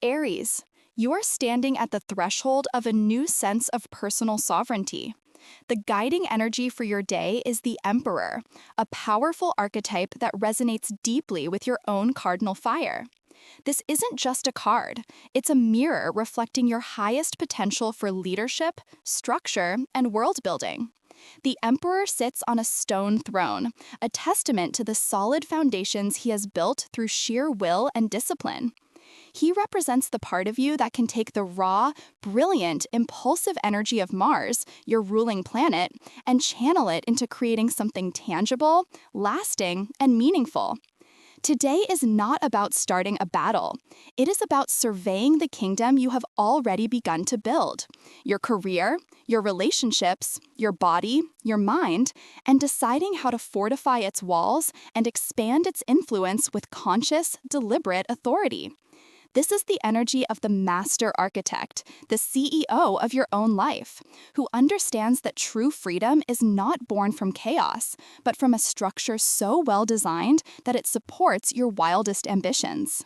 Aries, you're standing at the threshold of a new sense of personal sovereignty. The guiding energy for your day is the Emperor, a powerful archetype that resonates deeply with your own cardinal fire. This isn't just a card, it's a mirror reflecting your highest potential for leadership, structure, and world building. The Emperor sits on a stone throne, a testament to the solid foundations he has built through sheer will and discipline. He represents the part of you that can take the raw, brilliant, impulsive energy of Mars, your ruling planet, and channel it into creating something tangible, lasting, and meaningful. Today is not about starting a battle. It is about surveying the kingdom you have already begun to build. Your career, your relationships, your body, your mind, and deciding how to fortify its walls and expand its influence with conscious, deliberate authority. This is the energy of the master architect, the CEO of your own life, who understands that true freedom is not born from chaos, but from a structure so well designed that it supports your wildest ambitions.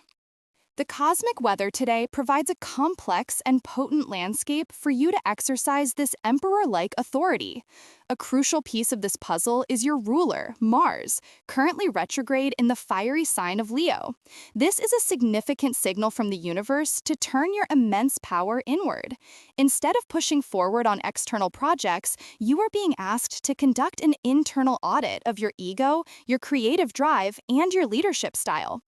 The cosmic weather today provides a complex and potent landscape for you to exercise this emperor-like authority. A crucial piece of this puzzle is your ruler, Mars, currently retrograde in the fiery sign of Leo. This is a significant signal from the universe to turn your immense power inward. Instead of pushing forward on external projects, you are being asked to conduct an internal audit of your ego, your creative drive, and your leadership style.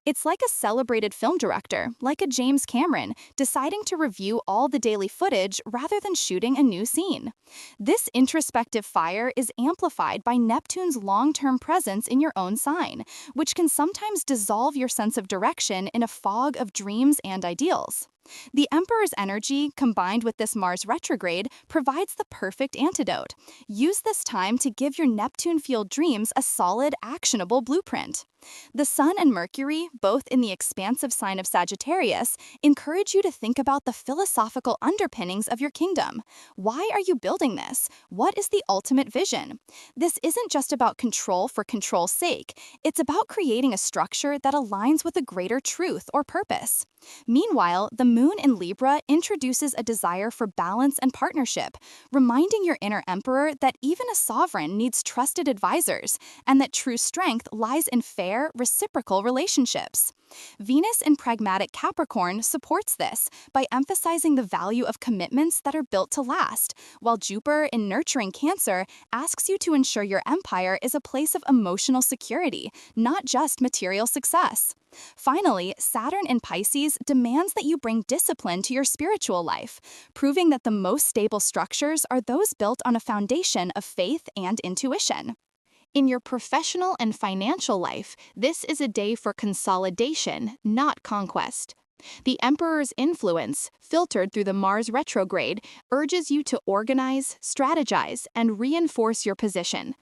It's like a celebrated film director, like a James Cameron, deciding to review all the daily footage rather than shooting a new scene. This introspective fire is amplified by Neptune's long-term presence in your own sign, which can sometimes dissolve your sense of direction in a fog of dreams and ideals. The Emperor's energy, combined with this Mars retrograde, provides the perfect antidote. Use this time to give your Neptune-fueled dreams a solid, actionable blueprint. The Sun and Mercury, both in the expansive sign of Sagittarius, encourage you to think about the philosophical underpinnings of your kingdom. Why are you building this? What is the ultimate vision? This isn't just about control for control's sake. It's about creating a structure that aligns with a greater truth or purpose. Meanwhile, the Moon in Libra introduces a desire for balance and partnership, reminding your inner emperor that even a sovereign needs trusted advisors, and that true strength lies in fair, reciprocal relationships. Venus in pragmatic Capricorn supports this by emphasizing the value of commitments that are built to last, while Jupiter in nurturing Cancer asks you to ensure your empire is a place of emotional security, not just material success. Finally, Saturn in Pisces demands that you bring discipline to your spiritual life, proving that the most stable structures are those built on a foundation of faith and intuition. In your professional and financial life, this is a day for consolidation, not conquest. The Emperor's influence, filtered through the Mars retrograde, urges you to organize, strategize, and reinforce your position.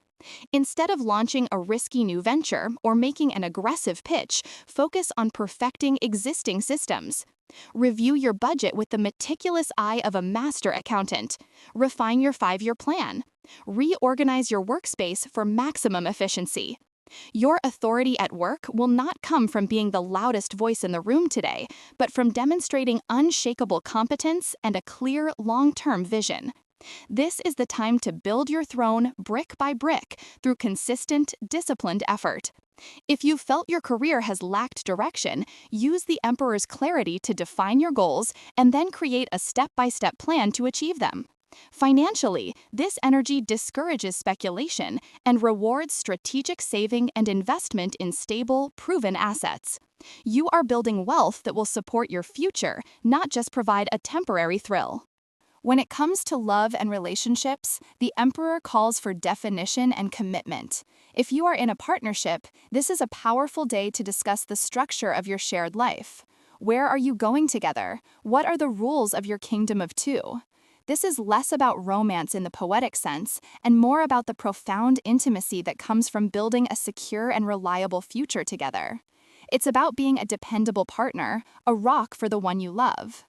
Instead of launching a risky new venture or making an aggressive pitch, focus on perfecting existing systems. Review your budget with the meticulous eye of a master accountant. Refine your 5-year plan. Reorganize your workspace for maximum efficiency. Your authority at work will not come from being the loudest voice in the room today, but from demonstrating unshakable competence and a clear, long-term vision. This is the time to build your throne brick by brick through consistent, disciplined effort. If you felt your career has lacked direction, use the Emperor's clarity to define your goals and then create a step-by-step plan to achieve them. Financially, this energy discourages speculation and rewards strategic saving and investment in stable, proven assets. You are building wealth that will support your future, not just provide a temporary thrill. When it comes to love and relationships, the Emperor calls for definition and commitment. If you are in a partnership, this is a powerful day to discuss the structure of your shared life. Where are you going together? What are the rules of your kingdom of two? This is less about romance in the poetic sense and more about the profound intimacy that comes from building a secure and reliable future together. It's about being a dependable partner, a rock for the one you love.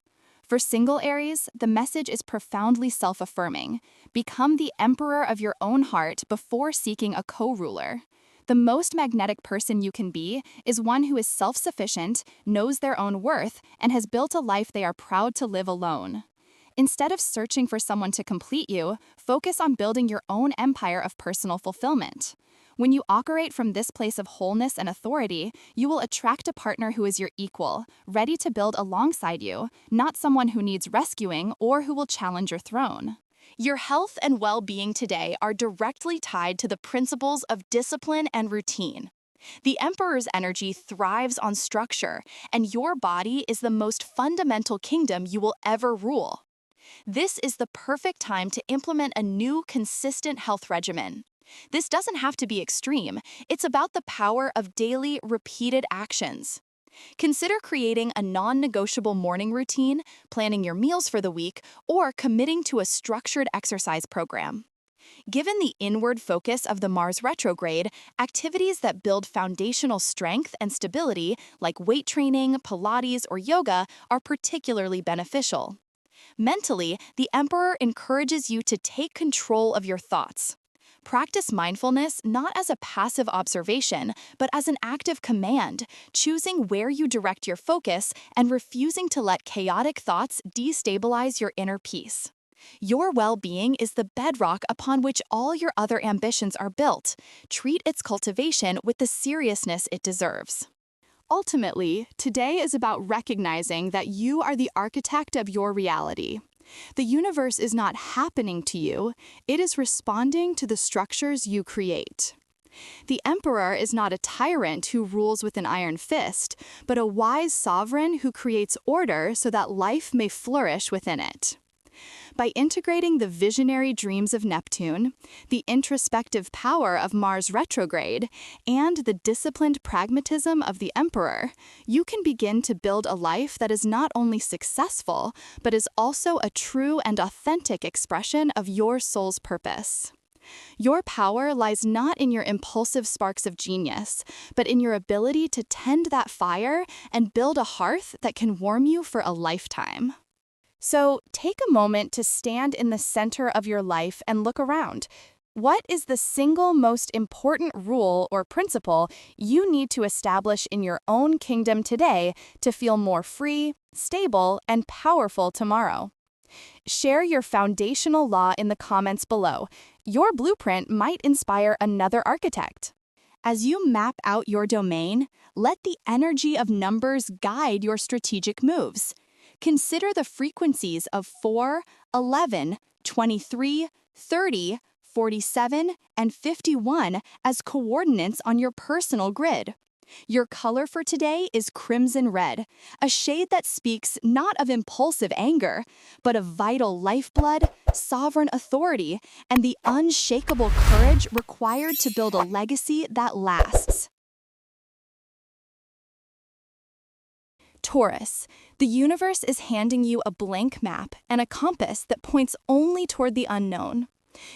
For single Aries, the message is profoundly self-affirming. Become the emperor of your own heart before seeking a co-ruler. The most magnetic person you can be is one who is self-sufficient, knows their own worth, and has built a life they are proud to live alone. Instead of searching for someone to complete you, focus on building your own empire of personal fulfillment. When you operate from this place of wholeness and authority, you will attract a partner who is your equal, ready to build alongside you, not someone who needs rescuing or who will challenge your throne. Your health and well-being today are directly tied to the principles of discipline and routine. The Emperor's energy thrives on structure, and your body is the most fundamental kingdom you will ever rule. This is the perfect time to implement a new, consistent health regimen. This doesn't have to be extreme. It's about the power of daily, repeated actions. Consider creating a non-negotiable morning routine, planning your meals for the week, or committing to a structured exercise program. Given the inward focus of the Mars retrograde, activities that build foundational strength and stability, like weight training, Pilates, or yoga, are particularly beneficial. Mentally, the Emperor encourages you to take control of your thoughts. Practice mindfulness not as a passive observation, but as an active command, choosing where you direct your focus and refusing to let chaotic thoughts destabilize your inner peace. Your well-being is the bedrock upon which all your other ambitions are built. Treat its cultivation with the seriousness it deserves. Ultimately, today is about recognizing that you are the architect of your reality. The universe is not happening to you, it is responding to the structures you create. The Emperor is not a tyrant who rules with an iron fist, but a wise sovereign who creates order so that life may flourish within it. By integrating the visionary dreams of Neptune, the introspective power of Mars retrograde, and the disciplined pragmatism of the Emperor, you can begin to build a life that is not only successful, but is also a true and authentic expression of your soul's purpose. Your power lies not in your impulsive sparks of genius, but in your ability to tend that fire and build a hearth that can warm you for a lifetime. So take a moment to stand in the center of your life and look around. What is the single most important rule or principle you need to establish in your own kingdom today to feel more free, stable, and powerful tomorrow? Share your foundational law in the comments below. Your blueprint might inspire another architect. As you map out your domain, let the energy of numbers guide your strategic moves. Consider the frequencies of 4, 11, 23, 30, 47, and 51 as coordinates on your personal grid. Your color for today is crimson red, a shade that speaks not of impulsive anger, but of vital lifeblood, sovereign authority, and the unshakable courage required to build a legacy that lasts. Taurus, the universe is handing you a blank map and a compass that points only toward the unknown.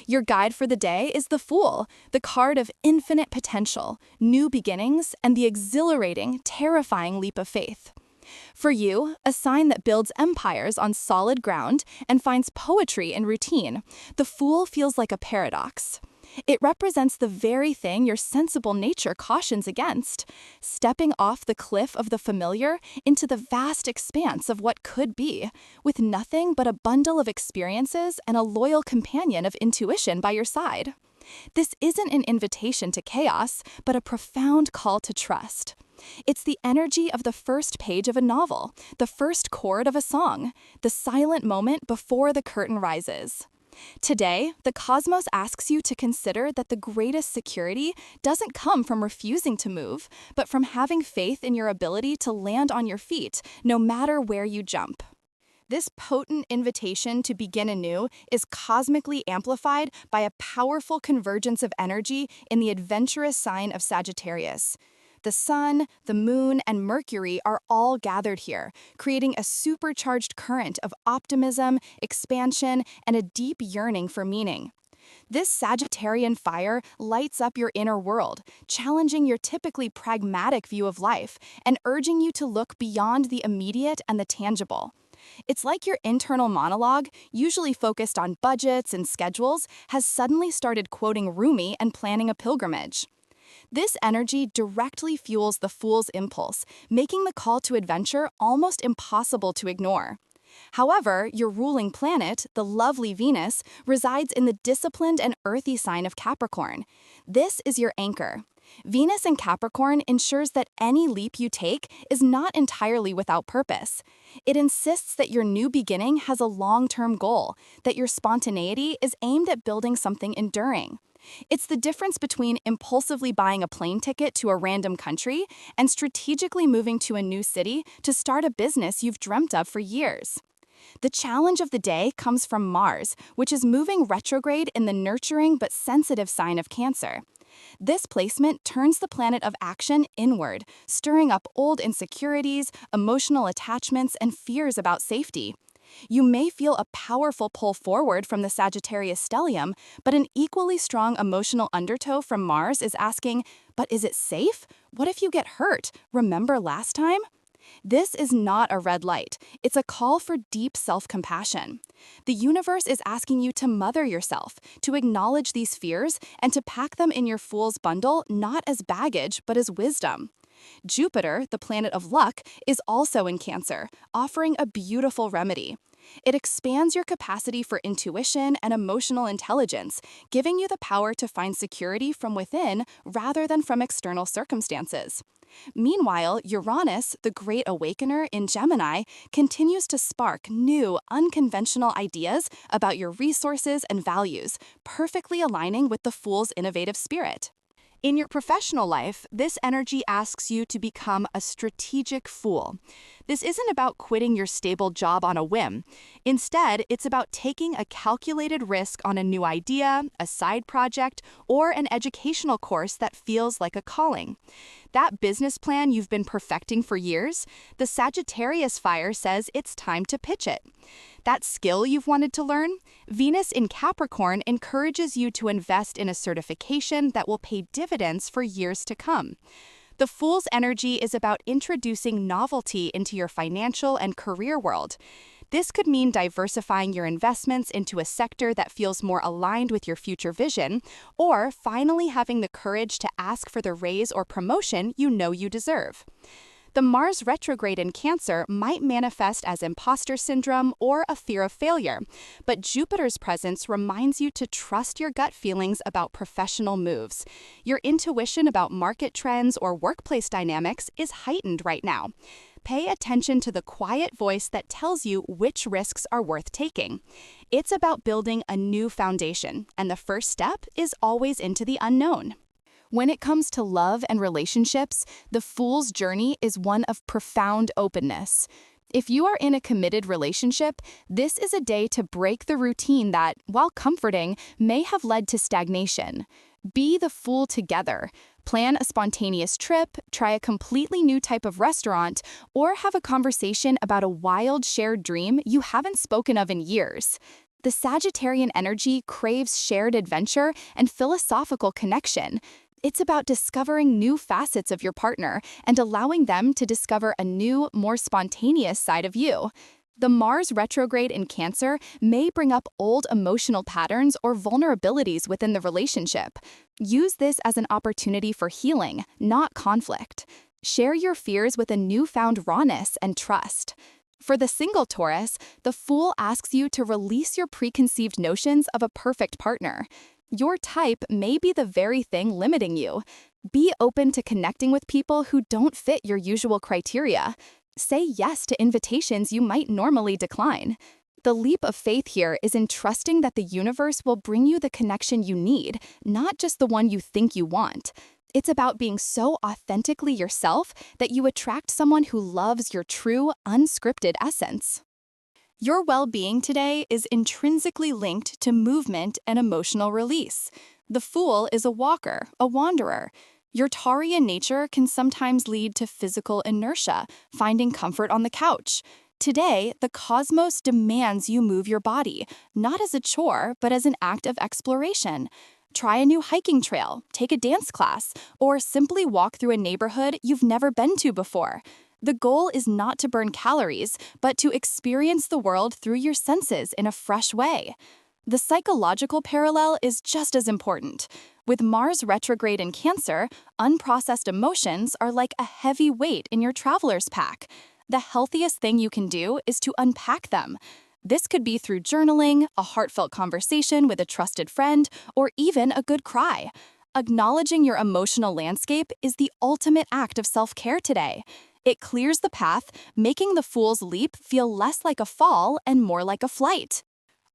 Your guide for the day is the Fool, the card of infinite potential, new beginnings, and the exhilarating, terrifying leap of faith. For you, a sign that builds empires on solid ground and finds poetry in routine, the Fool feels like a paradox. It represents the very thing your sensible nature cautions against, stepping off the cliff of the familiar into the vast expanse of what could be, with nothing but a bundle of experiences and a loyal companion of intuition by your side. This isn't an invitation to chaos, but a profound call to trust. It's the energy of the first page of a novel, the first chord of a song, the silent moment before the curtain rises. Today, the cosmos asks you to consider that the greatest security doesn't come from refusing to move, but from having faith in your ability to land on your feet, no matter where you jump. This potent invitation to begin anew is cosmically amplified by a powerful convergence of energy in the adventurous sign of Sagittarius. The Sun, the Moon, and Mercury are all gathered here, creating a supercharged current of optimism, expansion, and a deep yearning for meaning. This Sagittarian fire lights up your inner world, challenging your typically pragmatic view of life and urging you to look beyond the immediate and the tangible. It's like your internal monologue, usually focused on budgets and schedules, has suddenly started quoting Rumi and planning a pilgrimage. This energy directly fuels the Fool's impulse, making the call to adventure almost impossible to ignore. However, your ruling planet, the lovely Venus, resides in the disciplined and earthy sign of Capricorn. This is your anchor. Venus in Capricorn ensures that any leap you take is not entirely without purpose. It insists that your new beginning has a long-term goal, that your spontaneity is aimed at building something enduring. It's the difference between impulsively buying a plane ticket to a random country and strategically moving to a new city to start a business you've dreamt of for years. The challenge of the day comes from Mars, which is moving retrograde in the nurturing but sensitive sign of Cancer. This placement turns the planet of action inward, stirring up old insecurities, emotional attachments, and fears about safety. You may feel a powerful pull forward from the Sagittarius stellium, but an equally strong emotional undertow from Mars is asking, but is it safe? What if you get hurt? Remember last time? This is not a red light. It's a call for deep self-compassion. The universe is asking you to mother yourself, to acknowledge these fears, and to pack them in your Fool's bundle not as baggage, but as wisdom. Jupiter, the planet of luck, is also in Cancer, offering a beautiful remedy. It expands your capacity for intuition and emotional intelligence, giving you the power to find security from within rather than from external circumstances. Meanwhile, Uranus, the great awakener in Gemini, continues to spark new, unconventional ideas about your resources and values, perfectly aligning with the Fool's innovative spirit. In your professional life, this energy asks you to become a strategic fool. This isn't about quitting your stable job on a whim. Instead, it's about taking a calculated risk on a new idea, a side project, or an educational course that feels like a calling. That business plan you've been perfecting for years, the Sagittarius fire says it's time to pitch it. That skill you've wanted to learn, Venus in Capricorn encourages you to invest in a certification that will pay dividends for years to come. The Fool's energy is about introducing novelty into your financial and career world. This could mean diversifying your investments into a sector that feels more aligned with your future vision, or finally having the courage to ask for the raise or promotion you know you deserve. The Mars retrograde in Cancer might manifest as imposter syndrome or a fear of failure, but Jupiter's presence reminds you to trust your gut feelings about professional moves. Your intuition about market trends or workplace dynamics is heightened right now. Pay attention to the quiet voice that tells you which risks are worth taking. It's about building a new foundation, and the first step is always into the unknown. When it comes to love and relationships, the Fool's journey is one of profound openness. If you are in a committed relationship, this is a day to break the routine that, while comforting, may have led to stagnation. Be the Fool together. Plan a spontaneous trip, try a completely new type of restaurant, or have a conversation about a wild shared dream you haven't spoken of in years. The Sagittarian energy craves shared adventure and philosophical connection. It's about discovering new facets of your partner and allowing them to discover a new, more spontaneous side of you. The Mars retrograde in Cancer may bring up old emotional patterns or vulnerabilities within the relationship. Use this as an opportunity for healing, not conflict. Share your fears with a newfound rawness and trust. For the single Taurus, the Fool asks you to release your preconceived notions of a perfect partner. Your type may be the very thing limiting you. Be open to connecting with people who don't fit your usual criteria. Say yes to invitations you might normally decline. The leap of faith here is in trusting that the universe will bring you the connection you need, not just the one you think you want. It's about being so authentically yourself that you attract someone who loves your true, unscripted essence. Your well-being today is intrinsically linked to movement and emotional release. The Fool is a walker, a wanderer. Your Taurian nature can sometimes lead to physical inertia, finding comfort on the couch. Today, the cosmos demands you move your body, not as a chore, but as an act of exploration. Try a new hiking trail, take a dance class, or simply walk through a neighborhood you've never been to before. The goal is not to burn calories, but to experience the world through your senses in a fresh way. The psychological parallel is just as important. With Mars retrograde in Cancer, unprocessed emotions are like a heavy weight in your traveler's pack. The healthiest thing you can do is to unpack them. This could be through journaling, a heartfelt conversation with a trusted friend, or even a good cry. Acknowledging your emotional landscape is the ultimate act of self-care today. It clears the path, making the fool's leap feel less like a fall and more like a flight.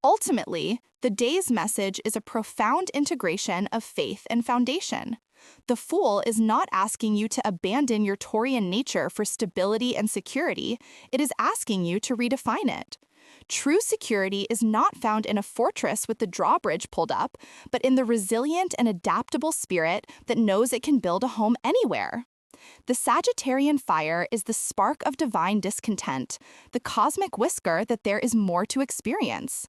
Ultimately, the day's message is a profound integration of faith and foundation. The Fool is not asking you to abandon your Taurian nature for stability and security, it is asking you to redefine it. True security is not found in a fortress with the drawbridge pulled up, but in the resilient and adaptable spirit that knows it can build a home anywhere. The Sagittarian fire is the spark of divine discontent, the cosmic whisker that there is more to experience.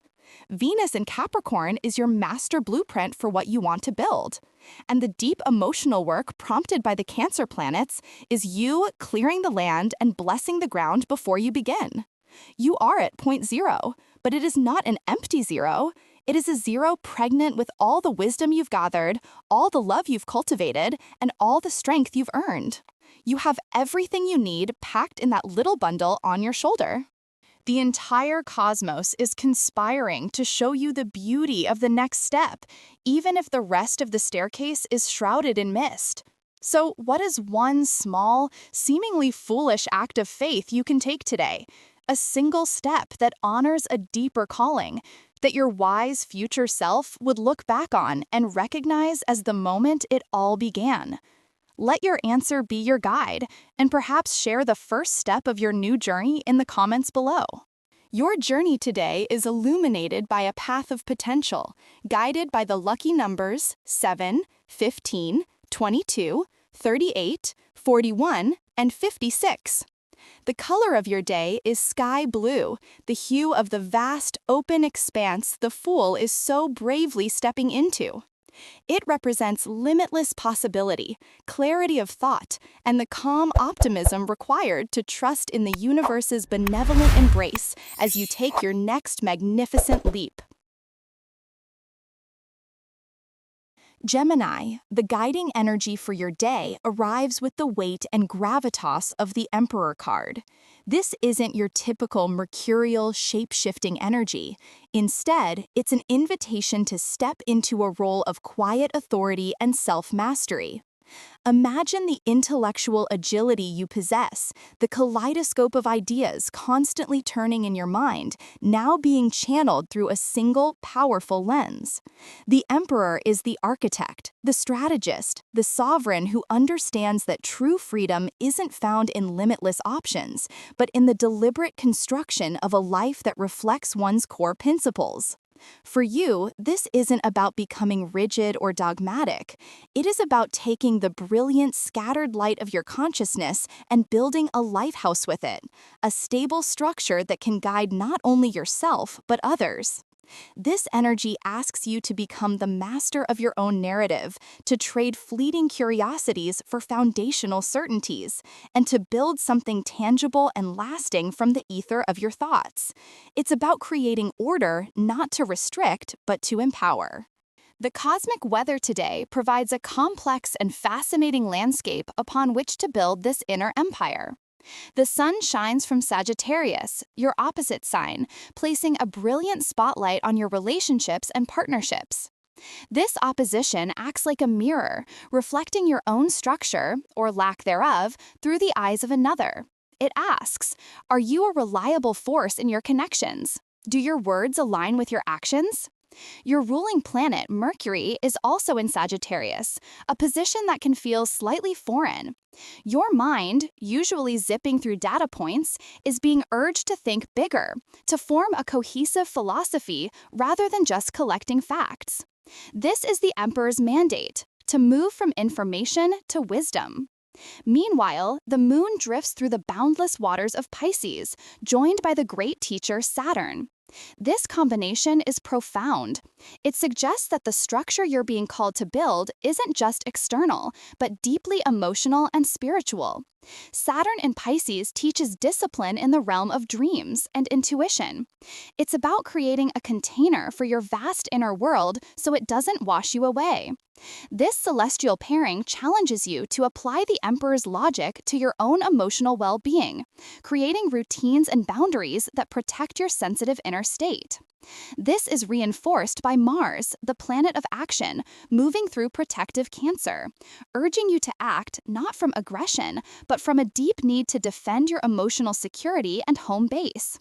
Venus in Capricorn is your master blueprint for what you want to build. And the deep emotional work prompted by the Cancer planets is you clearing the land and blessing the ground before you begin. You are at point zero, but it is not an empty zero. It is a zero pregnant with all the wisdom you've gathered, all the love you've cultivated, and all the strength you've earned. You have everything you need packed in that little bundle on your shoulder. The entire cosmos is conspiring to show you the beauty of the next step, even if the rest of the staircase is shrouded in mist. So, what is one small, seemingly foolish act of faith you can take today? A single step that honors a deeper calling, that your wise future self would look back on and recognize as the moment it all began. Let your answer be your guide, and perhaps share the first step of your new journey in the comments below. Your journey today is illuminated by a path of potential, guided by the lucky numbers 7, 15, 22, 38, 41, and 56. The color of your day is sky blue, the hue of the vast, open expanse the Fool is so bravely stepping into. It represents limitless possibility, clarity of thought, and the calm optimism required to trust in the universe's benevolent embrace as you take your next magnificent leap. Gemini, the guiding energy for your day arrives with the weight and gravitas of the Emperor card. This isn't your typical mercurial, shape-shifting energy. Instead, it's an invitation to step into a role of quiet authority and self-mastery. Imagine the intellectual agility you possess, the kaleidoscope of ideas constantly turning in your mind, now being channeled through a single, powerful lens. The Emperor is the architect, the strategist, the sovereign who understands that true freedom isn't found in limitless options, but in the deliberate construction of a life that reflects one's core principles. For you, this isn't about becoming rigid or dogmatic. It is about taking the brilliant, scattered light of your consciousness and building a lighthouse with it, a stable structure that can guide not only yourself, but others. This energy asks you to become the master of your own narrative, to trade fleeting curiosities for foundational certainties, and to build something tangible and lasting from the ether of your thoughts. It's about creating order, not to restrict, but to empower. The cosmic weather today provides a complex and fascinating landscape upon which to build this inner empire. The sun shines from Sagittarius, your opposite sign, placing a brilliant spotlight on your relationships and partnerships. This opposition acts like a mirror, reflecting your own structure, or lack thereof, through the eyes of another. It asks, are you a reliable force in your connections? Do your words align with your actions? Your ruling planet, Mercury, is also in Sagittarius, a position that can feel slightly foreign. Your mind, usually zipping through data points, is being urged to think bigger, to form a cohesive philosophy rather than just collecting facts. This is the Emperor's mandate, to move from information to wisdom. Meanwhile, the moon drifts through the boundless waters of Pisces, joined by the great teacher Saturn. This combination is profound. It suggests that the structure you're being called to build isn't just external, but deeply emotional and spiritual. Saturn in Pisces teaches discipline in the realm of dreams and intuition. It's about creating a container for your vast inner world so it doesn't wash you away. This celestial pairing challenges you to apply the Emperor's logic to your own emotional well-being, creating routines and boundaries that protect your sensitive inner state. This is reinforced by Mars, the planet of action, moving through protective Cancer, urging you to act not from aggression, but from a deep need to defend your emotional security and home base.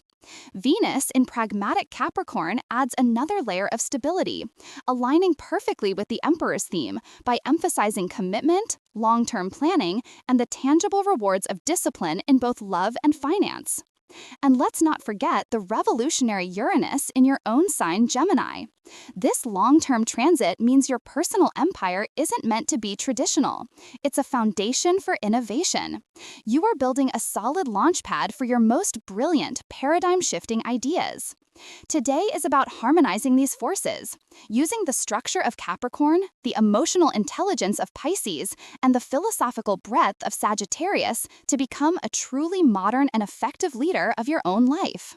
Venus in pragmatic Capricorn adds another layer of stability, aligning perfectly with the Emperor's theme by emphasizing commitment, long-term planning, and the tangible rewards of discipline in both love and finance. And let's not forget the revolutionary Uranus in your own sign, Gemini. This long-term transit means your personal empire isn't meant to be traditional. It's a foundation for innovation. You are building a solid launchpad for your most brilliant, paradigm-shifting ideas. Today is about harmonizing these forces, using the structure of Capricorn, the emotional intelligence of Pisces, and the philosophical breadth of Sagittarius to become a truly modern and effective leader of your own life.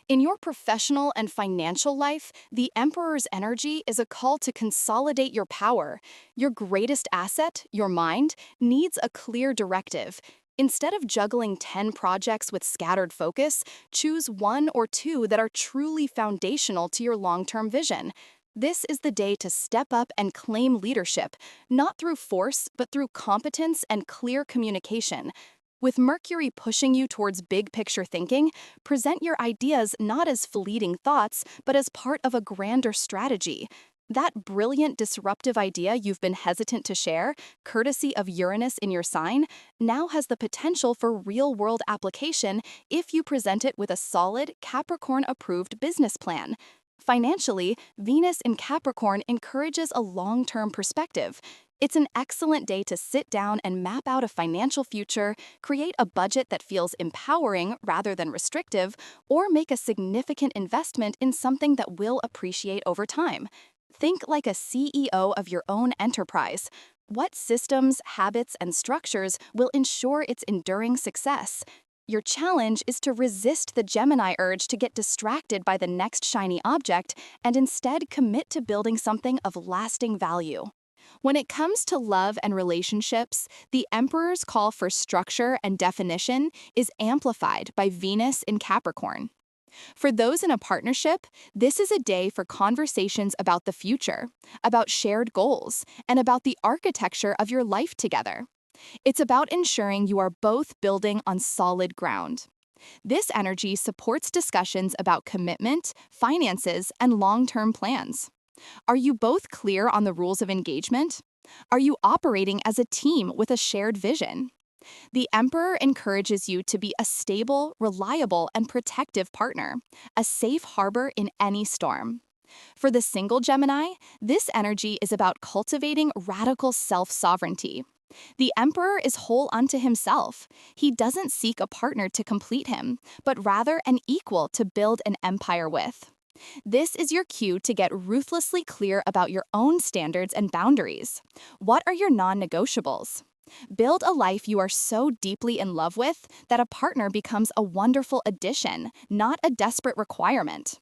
In your professional and financial life, the Emperor's energy is a call to consolidate your power. Your greatest asset, your mind, needs a clear directive. Instead of juggling 10 projects with scattered focus, choose one or two that are truly foundational to your long-term vision. This is the day to step up and claim leadership, not through force, but through competence and clear communication. With Mercury pushing you towards big-picture thinking, present your ideas not as fleeting thoughts, but as part of a grander strategy. That brilliant disruptive idea you've been hesitant to share, courtesy of Uranus in your sign, now has the potential for real-world application if you present it with a solid, Capricorn-approved business plan. Financially, Venus in Capricorn encourages a long-term perspective. It's an excellent day to sit down and map out a financial future, create a budget that feels empowering rather than restrictive, or make a significant investment in something that will appreciate over time. Think like a CEO of your own enterprise. What systems, habits, and structures will ensure its enduring success? Your challenge is to resist the Gemini urge to get distracted by the next shiny object and instead commit to building something of lasting value. When it comes to love and relationships, the Emperor's call for structure and definition is amplified by Venus in Capricorn. For those in a partnership, this is a day for conversations about the future, about shared goals, and about the architecture of your life together. It's about ensuring you are both building on solid ground. This energy supports discussions about commitment, finances, and long-term plans. Are you both clear on the rules of engagement? Are you operating as a team with a shared vision? The Emperor encourages you to be a stable, reliable, and protective partner, a safe harbor in any storm. For the single Gemini, this energy is about cultivating radical self-sovereignty. The Emperor is whole unto himself. He doesn't seek a partner to complete him, but rather an equal to build an empire with. This is your cue to get ruthlessly clear about your own standards and boundaries. What are your non-negotiables? Build a life you are so deeply in love with that a partner becomes a wonderful addition, not a desperate requirement.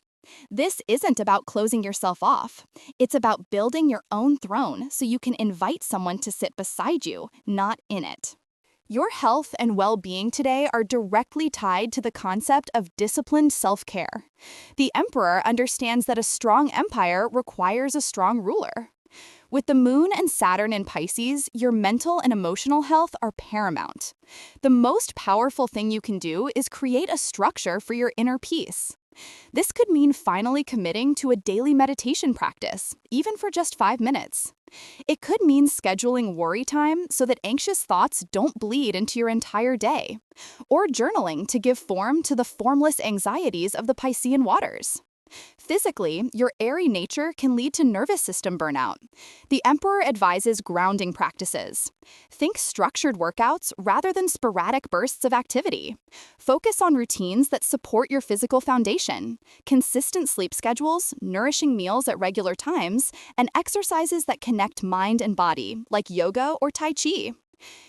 This isn't about closing yourself off. It's about building your own throne so you can invite someone to sit beside you, not in it. Your health and well-being today are directly tied to the concept of disciplined self-care. The Emperor understands that a strong empire requires a strong ruler. With the Moon and Saturn in Pisces, your mental and emotional health are paramount. The most powerful thing you can do is create a structure for your inner peace. This could mean finally committing to a daily meditation practice, even for just 5 minutes. It could mean scheduling worry time so that anxious thoughts don't bleed into your entire day, or journaling to give form to the formless anxieties of the Piscean waters. Physically, your airy nature can lead to nervous system burnout. The Emperor advises grounding practices. Think structured workouts rather than sporadic bursts of activity. Focus on routines that support your physical foundation, consistent sleep schedules, nourishing meals at regular times, and exercises that connect mind and body, like yoga or Tai Chi.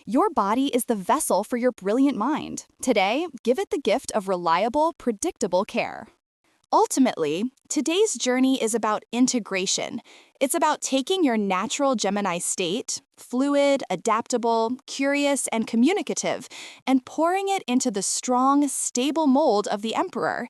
Your body is the vessel for your brilliant mind. Today, give it the gift of reliable, predictable care. Ultimately, today's journey is about integration. It's about taking your natural Gemini state, fluid, adaptable, curious, and communicative, and pouring it into the strong, stable mold of the Emperor.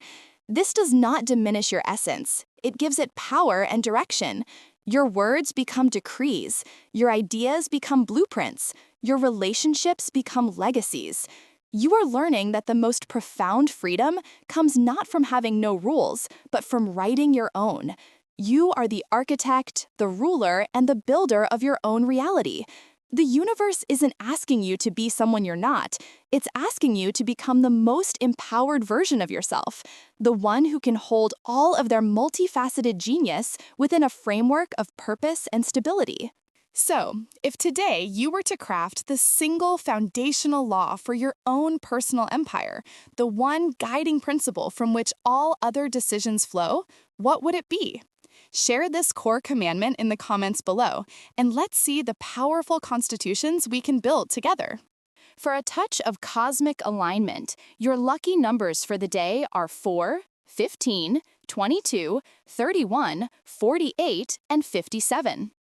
This does not diminish your essence. It gives it power and direction. Your words become decrees. Your ideas become blueprints. Your relationships become legacies. You are learning that the most profound freedom comes not from having no rules, but from writing your own. You are the architect, the ruler, and the builder of your own reality. The universe isn't asking you to be someone you're not. It's asking you to become the most empowered version of yourself, the one who can hold all of their multifaceted genius within a framework of purpose and stability. So, if today you were to craft the single foundational law for your own personal empire, the one guiding principle from which all other decisions flow, what would it be? Share this core commandment in the comments below, and let's see the powerful constitutions we can build together. For a touch of cosmic alignment, your lucky numbers for the day are 4, 15, 22, 31, 48, and 57.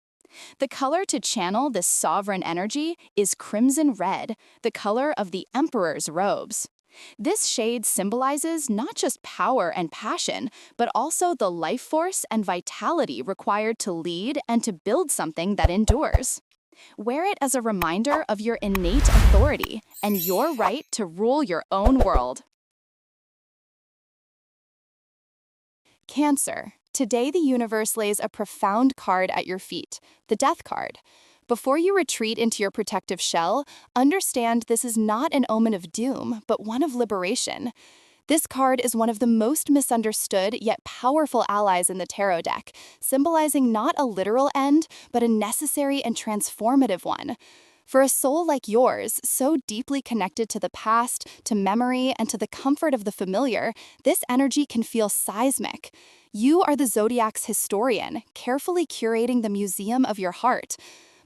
The color to channel this sovereign energy is crimson red, the color of the Emperor's robes. This shade symbolizes not just power and passion, but also the life force and vitality required to lead and to build something that endures. Wear it as a reminder of your innate authority and your right to rule your own world. Cancer. Today, the universe lays a profound card at your feet, the Death card. Before you retreat into your protective shell, understand this is not an omen of doom, but one of liberation. This card is one of the most misunderstood yet powerful allies in the tarot deck, symbolizing not a literal end, but a necessary and transformative one. For a soul like yours, so deeply connected to the past, to memory, and to the comfort of the familiar, this energy can feel seismic. You are the Zodiac's historian, carefully curating the museum of your heart.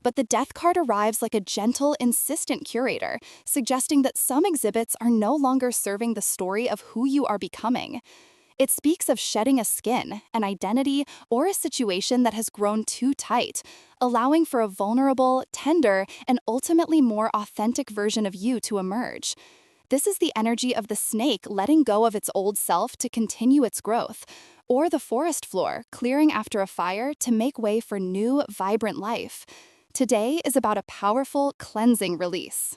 But the Death card arrives like a gentle, insistent curator, suggesting that some exhibits are no longer serving the story of who you are becoming. It speaks of shedding a skin, an identity, or a situation that has grown too tight, allowing for a vulnerable, tender, and ultimately more authentic version of you to emerge. This is the energy of the snake letting go of its old self to continue its growth, or the forest floor clearing after a fire to make way for new, vibrant life. Today is about a powerful, cleansing release.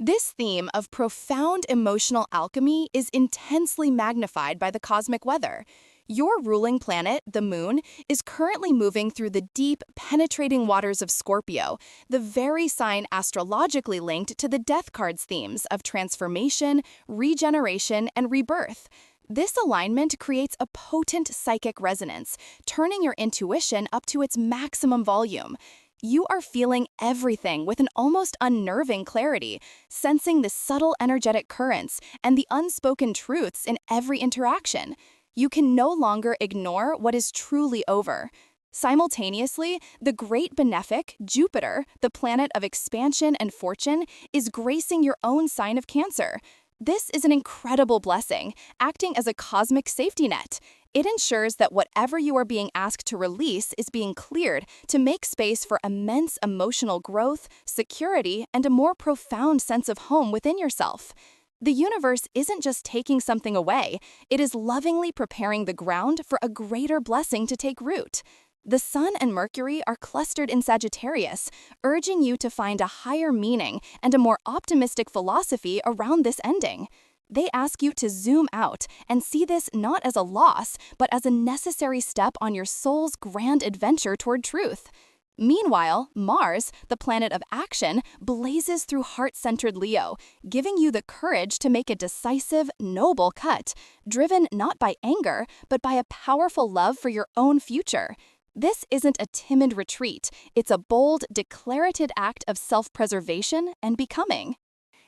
This theme of profound emotional alchemy is intensely magnified by the cosmic weather. Your ruling planet, the Moon, is currently moving through the deep, penetrating waters of Scorpio, the very sign astrologically linked to the Death card's themes of transformation, regeneration, and rebirth. This alignment creates a potent psychic resonance, turning your intuition up to its maximum volume. You are feeling everything with an almost unnerving clarity, sensing the subtle energetic currents and the unspoken truths in every interaction. You can no longer ignore what is truly over. Simultaneously, the great benefic, Jupiter, the planet of expansion and fortune, is gracing your own sign of Cancer. This is an incredible blessing, acting as a cosmic safety net. It ensures that whatever you are being asked to release is being cleared to make space for immense emotional growth, security, and a more profound sense of home within yourself. The universe isn't just taking something away, it is lovingly preparing the ground for a greater blessing to take root. The Sun and Mercury are clustered in Sagittarius, urging you to find a higher meaning and a more optimistic philosophy around this ending. They ask you to zoom out and see this not as a loss, but as a necessary step on your soul's grand adventure toward truth. Meanwhile, Mars, the planet of action, blazes through heart-centered Leo, giving you the courage to make a decisive, noble cut, driven not by anger, but by a powerful love for your own future. This isn't a timid retreat, it's a bold, declarative act of self-preservation and becoming.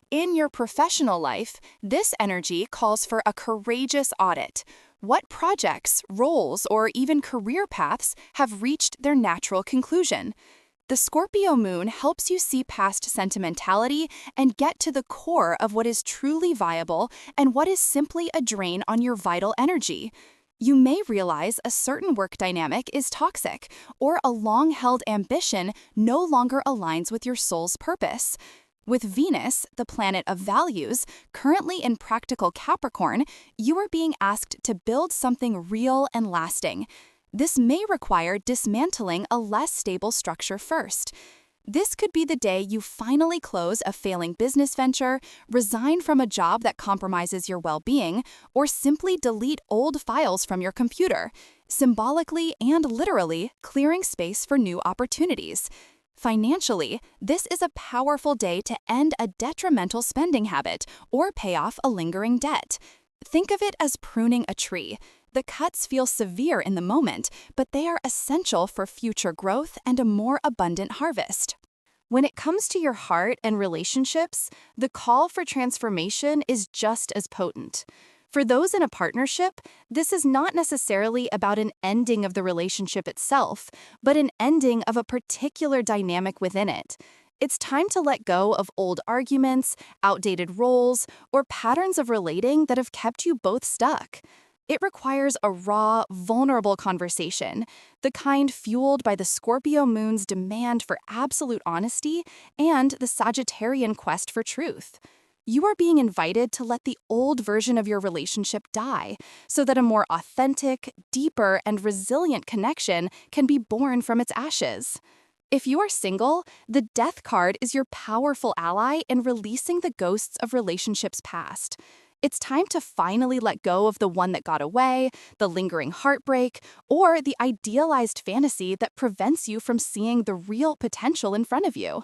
In your professional life, this energy calls for a courageous audit. What projects, roles, or even career paths have reached their natural conclusion? The Scorpio moon helps you see past sentimentality and get to the core of what is truly viable and what is simply a drain on your vital energy. You may realize a certain work dynamic is toxic, or a long-held ambition no longer aligns with your soul's purpose. With Venus, the planet of values, currently in practical Capricorn, you are being asked to build something real and lasting. This may require dismantling a less stable structure first. This could be the day you finally close a failing business venture, resign from a job that compromises your well-being, or simply delete old files from your computer, symbolically and literally clearing space for new opportunities. Financially, this is a powerful day to end a detrimental spending habit or pay off a lingering debt. Think of it as pruning a tree. The cuts feel severe in the moment, but they are essential for future growth and a more abundant harvest. When it comes to your heart and relationships, the call for transformation is just as potent. For those in a partnership, this is not necessarily about an ending of the relationship itself, but an ending of a particular dynamic within it. It's time to let go of old arguments, outdated roles, or patterns of relating that have kept you both stuck. It requires a raw, vulnerable conversation, the kind fueled by the Scorpio moon's demand for absolute honesty and the Sagittarian quest for truth. You are being invited to let the old version of your relationship die, so that a more authentic, deeper, and resilient connection can be born from its ashes. If you are single, the Death card is your powerful ally in releasing the ghosts of relationships past. It's time to finally let go of the one that got away, the lingering heartbreak, or the idealized fantasy that prevents you from seeing the real potential in front of you.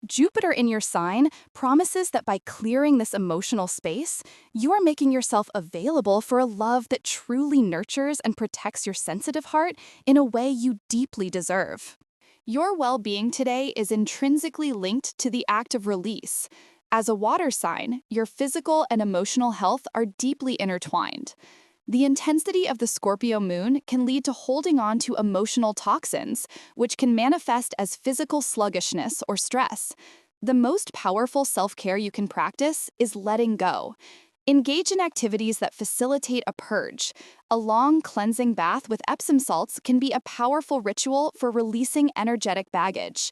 Jupiter in your sign promises that by clearing this emotional space, you are making yourself available for a love that truly nurtures and protects your sensitive heart in a way you deeply deserve. Your well-being today is intrinsically linked to the act of release. As a water sign, your physical and emotional health are deeply intertwined. The intensity of the Scorpio moon can lead to holding on to emotional toxins, which can manifest as physical sluggishness or stress. The most powerful self-care you can practice is letting go. Engage in activities that facilitate a purge. A long cleansing bath with Epsom salts can be a powerful ritual for releasing energetic baggage.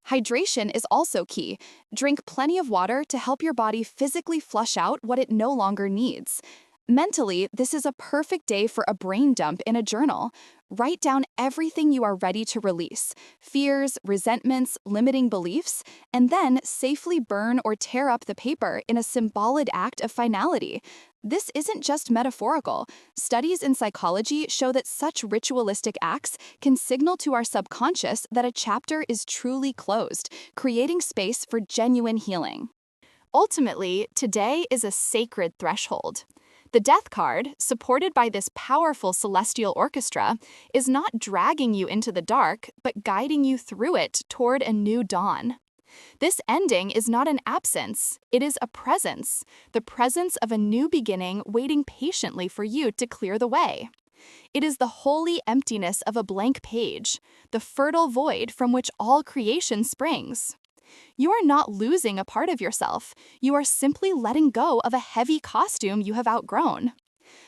Hydration is also key. Drink plenty of water to help your body physically flush out what it no longer needs. Mentally, this is a perfect day for a brain dump in a journal. Write down everything you are ready to release: fears, resentments, limiting beliefs, and then safely burn or tear up the paper in a symbolic act of finality. This isn't just metaphorical. Studies in psychology show that such ritualistic acts can signal to our subconscious that a chapter is truly closed, creating space for genuine healing. Ultimately, today is a sacred threshold. The Death card, supported by this powerful celestial orchestra, is not dragging you into the dark, but guiding you through it toward a new dawn. This ending is not an absence, it is a presence, the presence of a new beginning waiting patiently for you to clear the way. It is the holy emptiness of a blank page, the fertile void from which all creation springs. You are not losing a part of yourself. You are simply letting go of a heavy costume you have outgrown.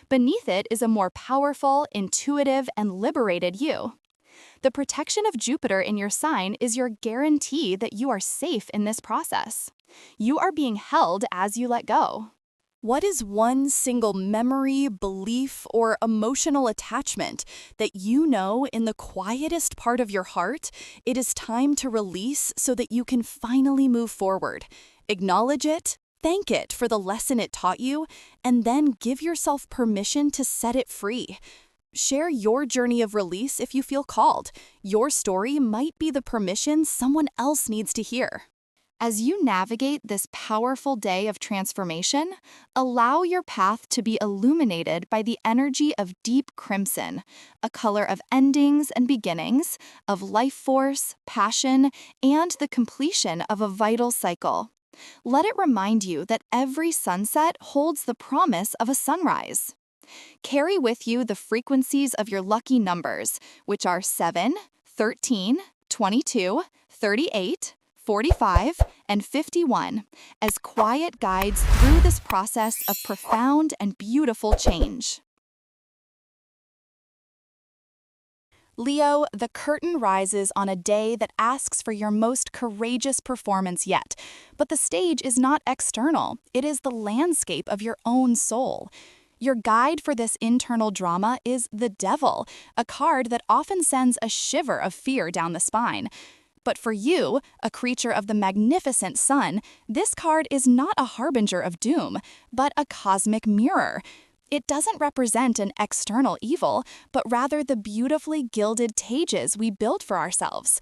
Beneath it is a more powerful, intuitive, and liberated you. The protection of Jupiter in your sign is your guarantee that you are safe in this process. You are being held as you let go. What is one single memory, belief, or emotional attachment that you know in the quietest part of your heart it is time to release so that you can finally move forward? Acknowledge it, thank it for the lesson it taught you, and then give yourself permission to set it free. Share your journey of release if you feel called. Your story might be the permission someone else needs to hear. As you navigate this powerful day of transformation, allow your path to be illuminated by the energy of deep crimson, a color of endings and beginnings, of life force, passion, and the completion of a vital cycle. Let it remind you that every sunset holds the promise of a sunrise. Carry with you the frequencies of your lucky numbers, which are 7, 13, 22, 38, 45, and 51, as quiet guides through this process of profound and beautiful change. Leo, the curtain rises on a day that asks for your most courageous performance yet. But the stage is not external, it is the landscape of your own soul. Your guide for this internal drama is the Devil, a card that often sends a shiver of fear down the spine. But for you, a creature of the magnificent sun, this card is not a harbinger of doom, but a cosmic mirror. It doesn't represent an external evil, but rather the beautifully gilded cages we build for ourselves.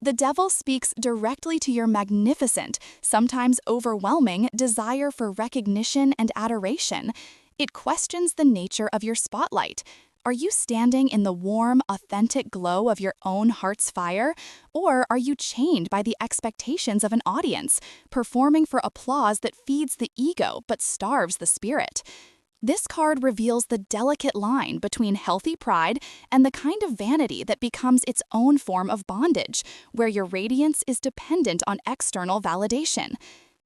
The Devil speaks directly to your magnificent, sometimes overwhelming, desire for recognition and adoration. It questions the nature of your spotlight. Are you standing in the warm, authentic glow of your own heart's fire? Or are you chained by the expectations of an audience, performing for applause that feeds the ego but starves the spirit? This card reveals the delicate line between healthy pride and the kind of vanity that becomes its own form of bondage, where your radiance is dependent on external validation.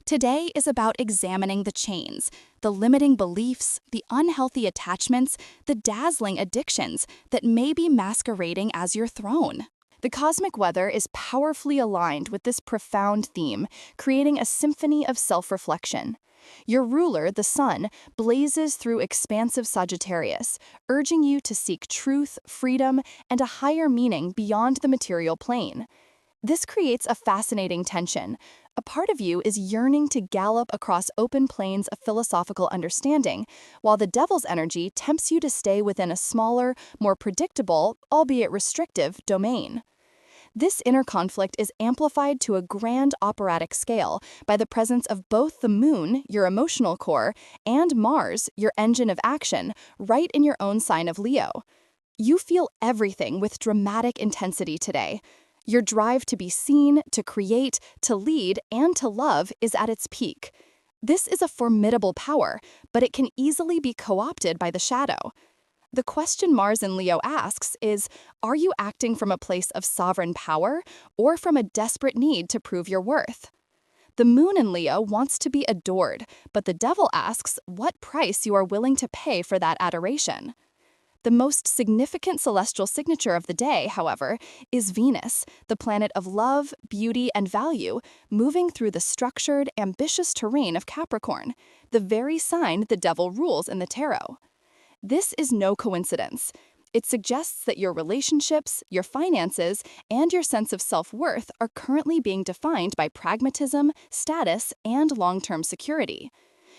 Today is about examining the chains, the limiting beliefs, the unhealthy attachments, the dazzling addictions that may be masquerading as your throne. The cosmic weather is powerfully aligned with this profound theme, creating a symphony of self-reflection. Your ruler, the sun, blazes through expansive Sagittarius, urging you to seek truth, freedom, and a higher meaning beyond the material plane. This creates a fascinating tension. A part of you is yearning to gallop across open plains of philosophical understanding, while the Devil's energy tempts you to stay within a smaller, more predictable, albeit restrictive, domain. This inner conflict is amplified to a grand operatic scale by the presence of both the Moon, your emotional core, and Mars, your engine of action, right in your own sign of Leo. You feel everything with dramatic intensity today. Your drive to be seen, to create, to lead, and to love is at its peak. This is a formidable power, but it can easily be co-opted by the shadow. The question Mars in Leo asks is, are you acting from a place of sovereign power or from a desperate need to prove your worth? The Moon in Leo wants to be adored, but the Devil asks what price you are willing to pay for that adoration. The most significant celestial signature of the day, however, is Venus, the planet of love, beauty, and value, moving through the structured, ambitious terrain of Capricorn, the very sign the Devil rules in the tarot. This is no coincidence. It suggests that your relationships, your finances, and your sense of self-worth are currently being defined by pragmatism, status, and long-term security.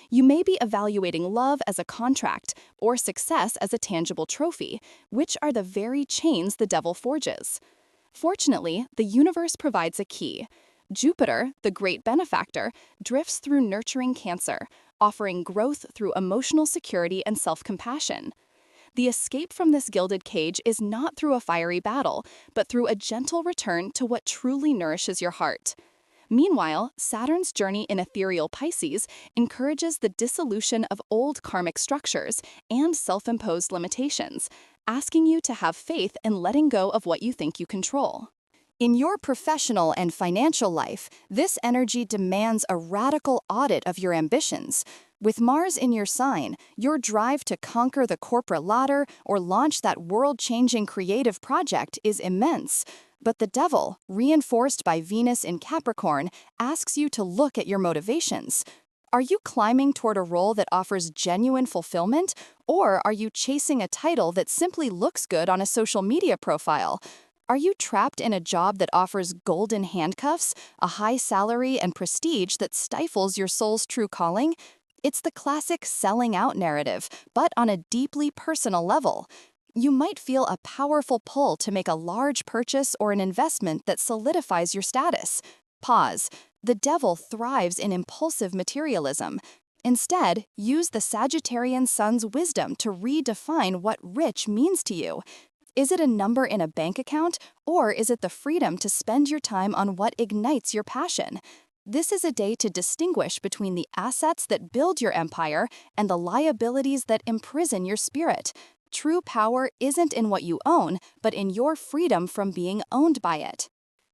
You may be evaluating love as a contract or success as a tangible trophy, which are the very chains the Devil forges. Fortunately, the universe provides a key. Jupiter, the great benefactor, drifts through nurturing Cancer, offering growth through emotional security and self-compassion. The escape from this gilded cage is not through a fiery battle, but through a gentle return to what truly nourishes your heart. Meanwhile, Saturn's journey in ethereal Pisces encourages the dissolution of old karmic structures and self-imposed limitations, asking you to have faith in letting go of what you think you control. In your professional and financial life, this energy demands a radical audit of your ambitions. With Mars in your sign, your drive to conquer the corporate ladder or launch that world-changing creative project is immense. But the Devil, reinforced by Venus in Capricorn, asks you to look at your motivations. Are you climbing toward a role that offers genuine fulfillment, or are you chasing a title that simply looks good on a social media profile? Are you trapped in a job that offers golden handcuffs, a high salary, and prestige that stifles your soul's true calling? It's the classic selling out narrative, but on a deeply personal level. You might feel a powerful pull to make a large purchase or an investment that solidifies your status. Pause. The Devil thrives in impulsive materialism. Instead, use the Sagittarian sun's wisdom to redefine what rich means to you. Is it a number in a bank account, or is it the freedom to spend your time on what ignites your passion? This is a day to distinguish between the assets that build your empire and the liabilities that imprison your spirit. True power isn't in what you own, but in your freedom from being owned by it.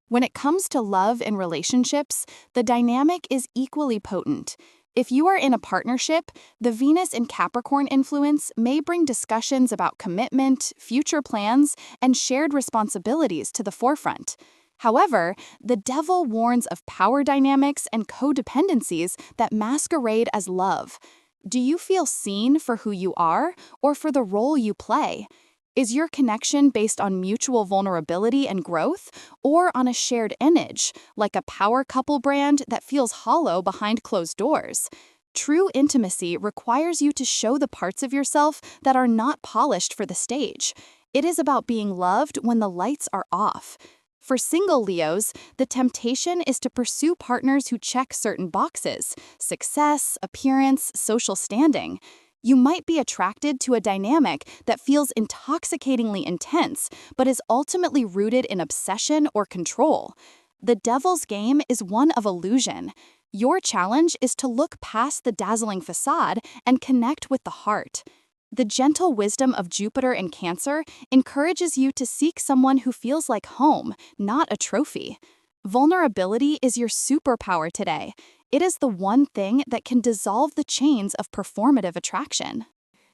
When it comes to love and relationships, the dynamic is equally potent. If you are in a partnership, the Venus in Capricorn influence may bring discussions about commitment, future plans, and shared responsibilities to the forefront. However, the devil warns of power dynamics and codependencies that masquerade as love. Do you feel seen for who you are or for the role you play? Is your connection based on mutual vulnerability and growth, or on a shared image, like a power couple brand that feels hollow behind closed doors? True intimacy requires you to show the parts of yourself that are not polished for the stage. It is about being loved when the lights are off. For single Leos, the temptation is to pursue partners who check certain boxes: success, appearance, social standing. You might be attracted to a dynamic that feels intoxicatingly intense, but is ultimately rooted in obsession or control. The devil's game is one of illusion. Your challenge is to look past the dazzling facade and connect with the heart. The gentle wisdom of Jupiter in Cancer encourages you to seek someone who feels like home, not a trophy. Vulnerability is your superpower today. It is the one thing that can dissolve the chains of performative attraction.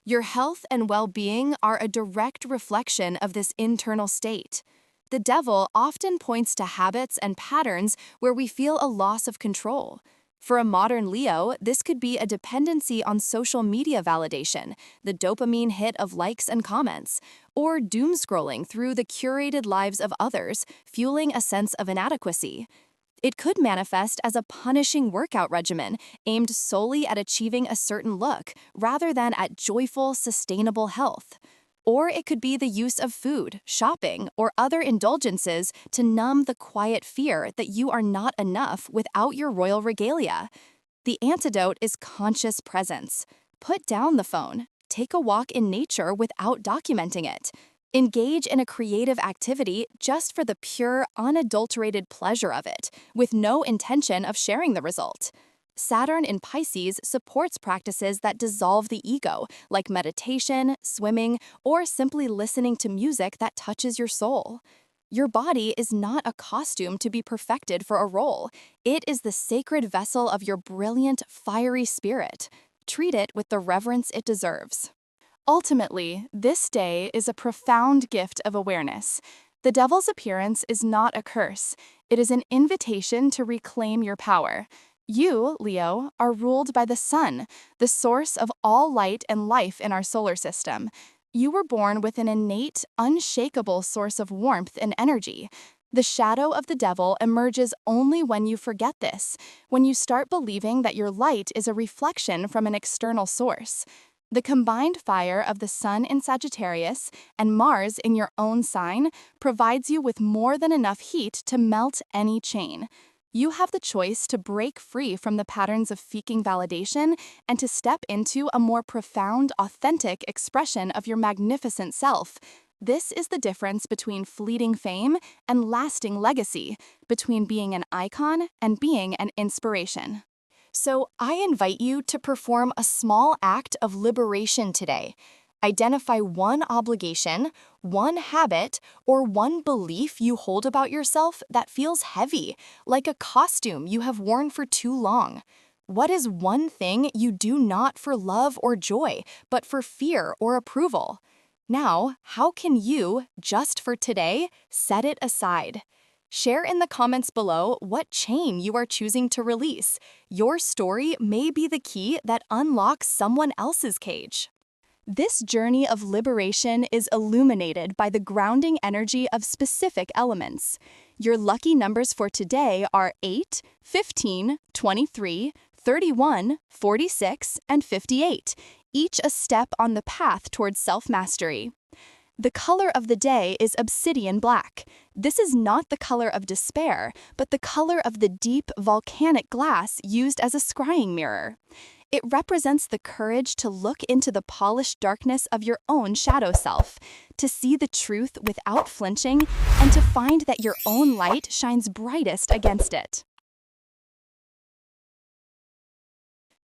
Your health and well-being are a direct reflection of this internal state. The devil often points to habits and patterns where we feel a loss of control. For a modern Leo, this could be a dependency on social media validation, the dopamine hit of likes and comments, or doom scrolling through the curated lives of others, fueling a sense of inadequacy. It could manifest as a punishing workout regimen aimed solely at achieving a certain look, rather than at joyful, sustainable health. Or it could be the use of food, shopping, or other indulgences to numb the quiet fear that you are not enough without your royal regalia. The antidote is conscious presence. Put down the phone. Take a walk in nature without documenting it. Engage in a creative activity just for the pure, unadulterated pleasure of it, with no intention of sharing the result. Saturn in Pisces supports practices that dissolve the ego, like meditation, swimming, or simply listening to music that touches your soul. Your body is not a costume to be perfected for a role. It is the sacred vessel of your brilliant, fiery spirit. Treat it with the reverence it deserves. Ultimately, this day is a profound gift of awareness. The devil's appearance is not a curse. It is an invitation to reclaim your power. You, Leo, are ruled by the sun, the source of all light and life in our solar system. You were born with an innate, unshakable source of warmth and energy. The shadow of the devil emerges only when you forget this, when you start believing that your light is a reflection from an external source. The combined fire of the sun in Sagittarius and Mars in your own sign provides you with more than enough heat to melt any chain. You have the choice to break free from the patterns of seeking validation and to step into a more profound, authentic expression of your magnificent self. This is the difference between fleeting fame and lasting legacy, between being an icon and being an inspiration. So I invite you to perform a small act of liberation today. Identify one obligation, one habit, or one belief you hold about yourself that feels heavy, like a costume you have worn for too long. What is one thing you do not for love or joy, but for fear or approval? Now, how can you, just for today, set it aside? Share in the comments below what chain you are choosing to release. Your story may be the key that unlocks someone else's cage. This journey of liberation is illuminated by the grounding energy of specific elements. Your lucky numbers for today are 8, 15, 23, 31, 46, and 58, each a step on the path towards self-mastery. The color of the day is obsidian black. This is not the color of despair, but the color of the deep volcanic glass used as a scrying mirror. It represents the courage to look into the polished darkness of your own shadow self, to see the truth without flinching, and to find that your own light shines brightest against it.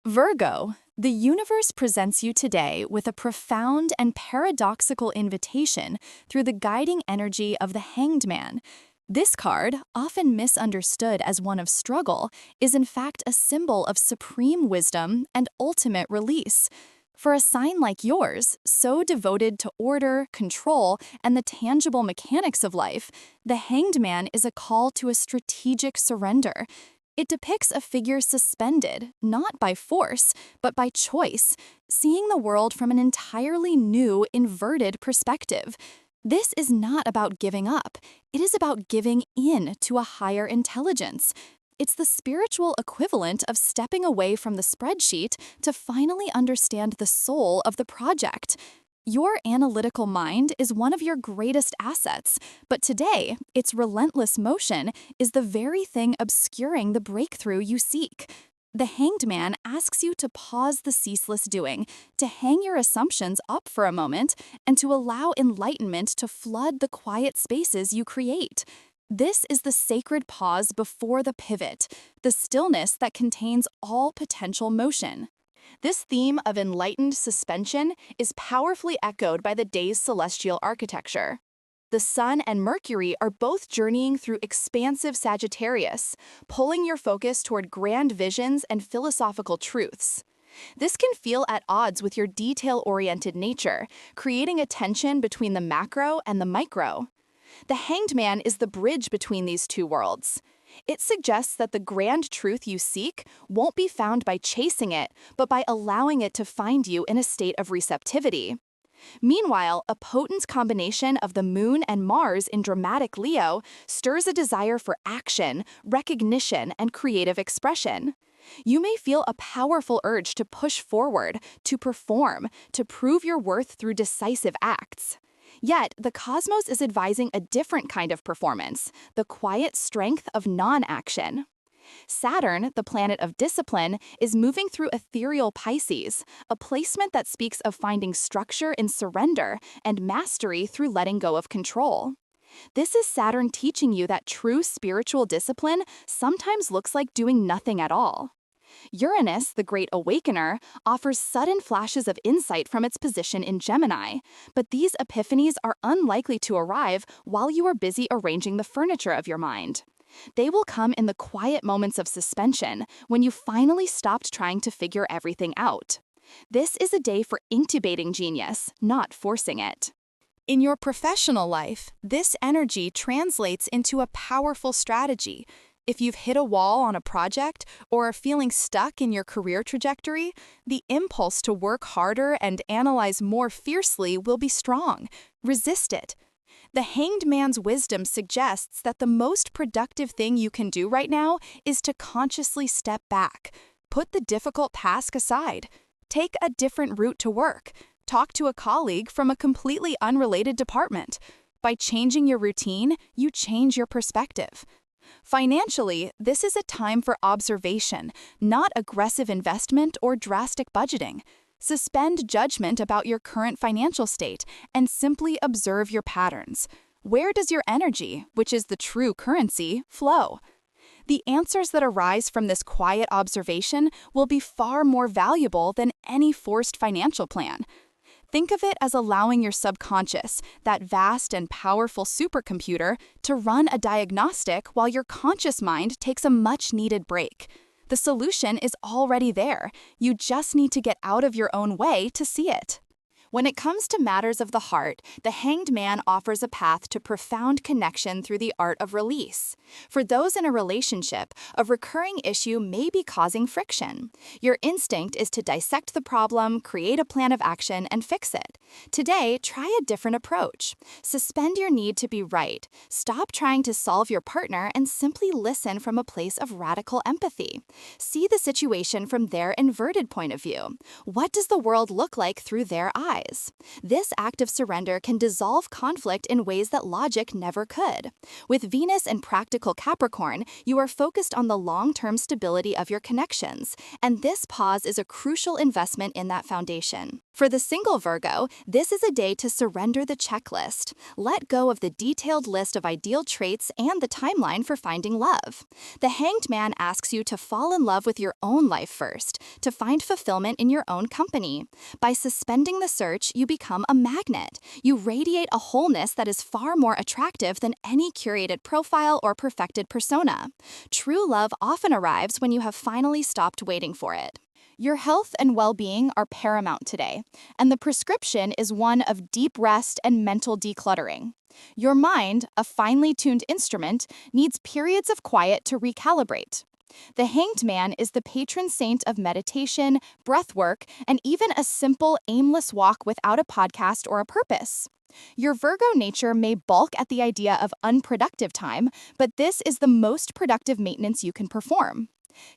Virgo, the universe presents you today with a profound and paradoxical invitation through the guiding energy of the Hanged Man. This card, often misunderstood as one of struggle, is in fact a symbol of supreme wisdom and ultimate release. For a sign like yours, so devoted to order, control, and the tangible mechanics of life, the Hanged Man is a call to a strategic surrender. It depicts a figure suspended, not by force, but by choice, seeing the world from an entirely new, inverted perspective. This is not about giving up. It is about giving in to a higher intelligence. It's the spiritual equivalent of stepping away from the spreadsheet to finally understand the soul of the project. Your analytical mind is one of your greatest assets, but today, its relentless motion is the very thing obscuring the breakthrough you seek. The Hanged Man asks you to pause the ceaseless doing, to hang your assumptions up for a moment, and to allow enlightenment to flood the quiet spaces you create. This is the sacred pause before the pivot, the stillness that contains all potential motion. This theme of enlightened suspension is powerfully echoed by the day's celestial architecture. The Sun and Mercury are both journeying through expansive Sagittarius, pulling your focus toward grand visions and philosophical truths. This can feel at odds with your detail-oriented nature, creating a tension between the macro and the micro. The Hanged Man is the bridge between these two worlds. It suggests that the grand truth you seek won't be found by chasing it, but by allowing it to find you in a state of receptivity. Meanwhile, a potent combination of the Moon and Mars in dramatic Leo stirs a desire for action, recognition, and creative expression. You may feel a powerful urge to push forward, to perform, to prove your worth through decisive acts. Yet, the cosmos is advising a different kind of performance, the quiet strength of non-action. Saturn, the planet of discipline, is moving through ethereal Pisces, a placement that speaks of finding structure in surrender and mastery through letting go of control. This is Saturn teaching you that true spiritual discipline sometimes looks like doing nothing at all. Uranus, the Great Awakener, offers sudden flashes of insight from its position in Gemini, but these epiphanies are unlikely to arrive while you are busy arranging the furniture of your mind. They will come in the quiet moments of suspension, when you finally stopped trying to figure everything out. This is a day for incubating genius, not forcing it. In your professional life, this energy translates into a powerful strategy. If you've hit a wall on a project or are feeling stuck in your career trajectory, the impulse to work harder and analyze more fiercely will be strong. Resist it. The Hanged Man's wisdom suggests that the most productive thing you can do right now is to consciously step back. Put the difficult task aside. Take a different route to work. Talk to a colleague from a completely unrelated department. By changing your routine, you change your perspective. Financially, this is a time for observation, not aggressive investment or drastic budgeting. Suspend judgment about your current financial state and simply observe your patterns. Where does your energy, which is the true currency, flow? The answers that arise from this quiet observation will be far more valuable than any forced financial plan. Think of it as allowing your subconscious, that vast and powerful supercomputer, to run a diagnostic while your conscious mind takes a much-needed break. The solution is already there. You just need to get out of your own way to see it. When it comes to matters of the heart, the Hanged Man offers a path to profound connection through the art of release. For those in a relationship, a recurring issue may be causing friction. Your instinct is to dissect the problem, create a plan of action, and fix it. Today, try a different approach. Suspend your need to be right. Stop trying to solve your partner and simply listen from a place of radical empathy. See the situation from their inverted point of view. What does the world look like through their eyes? This act of surrender can dissolve conflict in ways that logic never could. With Venus in practical Capricorn, you are focused on the long-term stability of your connections, and this pause is a crucial investment in that foundation. For the single Virgo, this is a day to surrender the checklist. Let go of the detailed list of ideal traits and the timeline for finding love. The Hanged Man asks you to fall in love with your own life first, to find fulfillment in your own company. By suspending the search search, you become a magnet. You radiate a wholeness that is far more attractive than any curated profile or perfected persona. True love often arrives when you have finally stopped waiting for it. Your health and well-being are paramount today, and the prescription is one of deep rest and mental decluttering. Your mind, a finely tuned instrument, needs periods of quiet to recalibrate. The Hanged Man is the patron saint of meditation, breath work, and even a simple, aimless walk without a podcast or a purpose. Your Virgo nature may balk at the idea of unproductive time, but this is the most productive maintenance you can perform.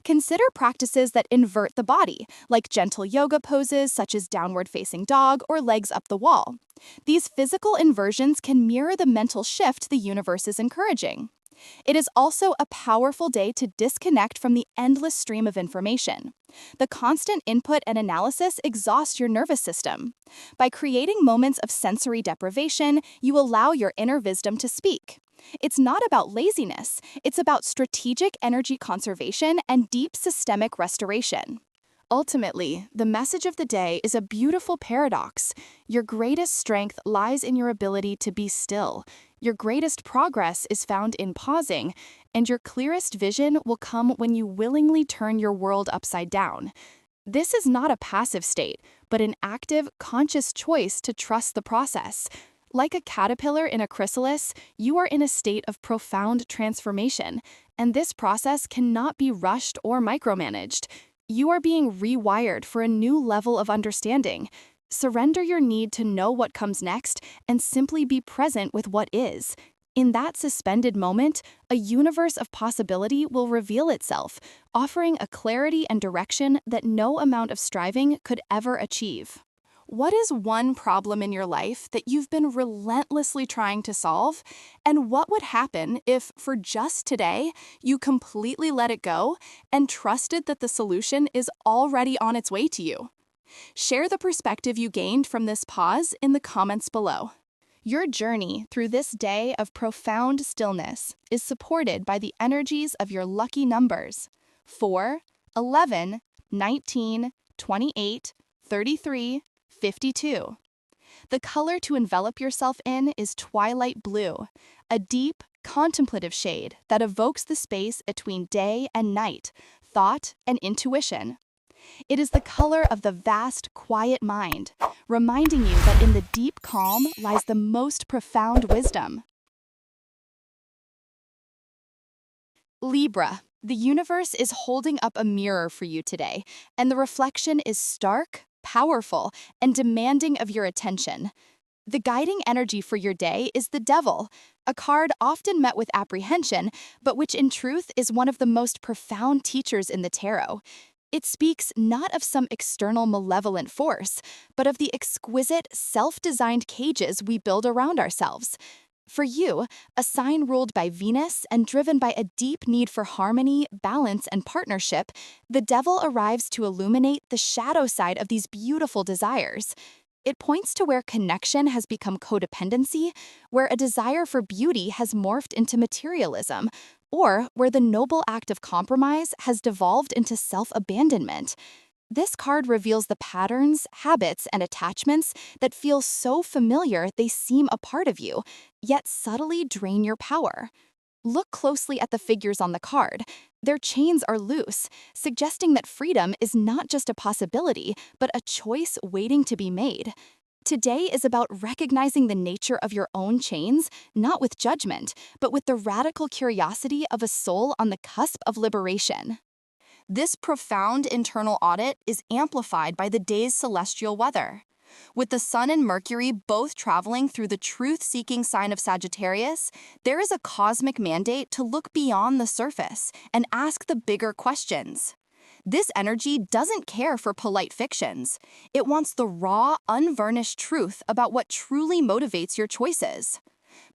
Consider practices that invert the body, like gentle yoga poses such as downward facing dog or legs up the wall. These physical inversions can mirror the mental shift the universe is encouraging. It is also a powerful day to disconnect from the endless stream of information. The constant input and analysis exhaust your nervous system. By creating moments of sensory deprivation, you allow your inner wisdom to speak. It's not about laziness, it's about strategic energy conservation and deep systemic restoration. Ultimately, the message of the day is a beautiful paradox. Your greatest strength lies in your ability to be still. Your greatest progress is found in pausing, and your clearest vision will come when you willingly turn your world upside down. This is not a passive state, but an active, conscious choice to trust the process. Like a caterpillar in a chrysalis, you are in a state of profound transformation, and this process cannot be rushed or micromanaged. You are being rewired for a new level of understanding. Surrender your need to know what comes next and simply be present with what is. In that suspended moment, a universe of possibility will reveal itself, offering a clarity and direction that no amount of striving could ever achieve. What is one problem in your life that you've been relentlessly trying to solve? And what would happen if, for just today, you completely let it go and trusted that the solution is already on its way to you? Share the perspective you gained from this pause in the comments below. Your journey through this day of profound stillness is supported by the energies of your lucky numbers: 4, 11, 19, 28, 33, 52. The color to envelop yourself in is twilight blue, a deep, contemplative shade that evokes the space between day and night, thought and intuition. It is the color of the vast, quiet mind, reminding you that in the deep calm lies the most profound wisdom. Libra, the universe is holding up a mirror for you today, and the reflection is stark, powerful, and demanding of your attention. The guiding energy for your day is the Devil, a card often met with apprehension, but which in truth is one of the most profound teachers in the tarot. It speaks not of some external malevolent force, but of the exquisite, self-designed cages we build around ourselves. For you, a sign ruled by Venus and driven by a deep need for harmony, balance, and partnership, the Devil arrives to illuminate the shadow side of these beautiful desires. It points to where connection has become codependency, where a desire for beauty has morphed into materialism, or where the noble act of compromise has devolved into self-abandonment. This card reveals the patterns, habits, and attachments that feel so familiar they seem a part of you, yet subtly drain your power. Look closely at the figures on the card. Their chains are loose, suggesting that freedom is not just a possibility, but a choice waiting to be made. Today is about recognizing the nature of your own chains, not with judgment, but with the radical curiosity of a soul on the cusp of liberation. This profound internal audit is amplified by the day's celestial weather. With the Sun and Mercury both traveling through the truth-seeking sign of Sagittarius, there is a cosmic mandate to look beyond the surface and ask the bigger questions. This energy doesn't care for polite fictions. It wants the raw, unvarnished truth about what truly motivates your choices.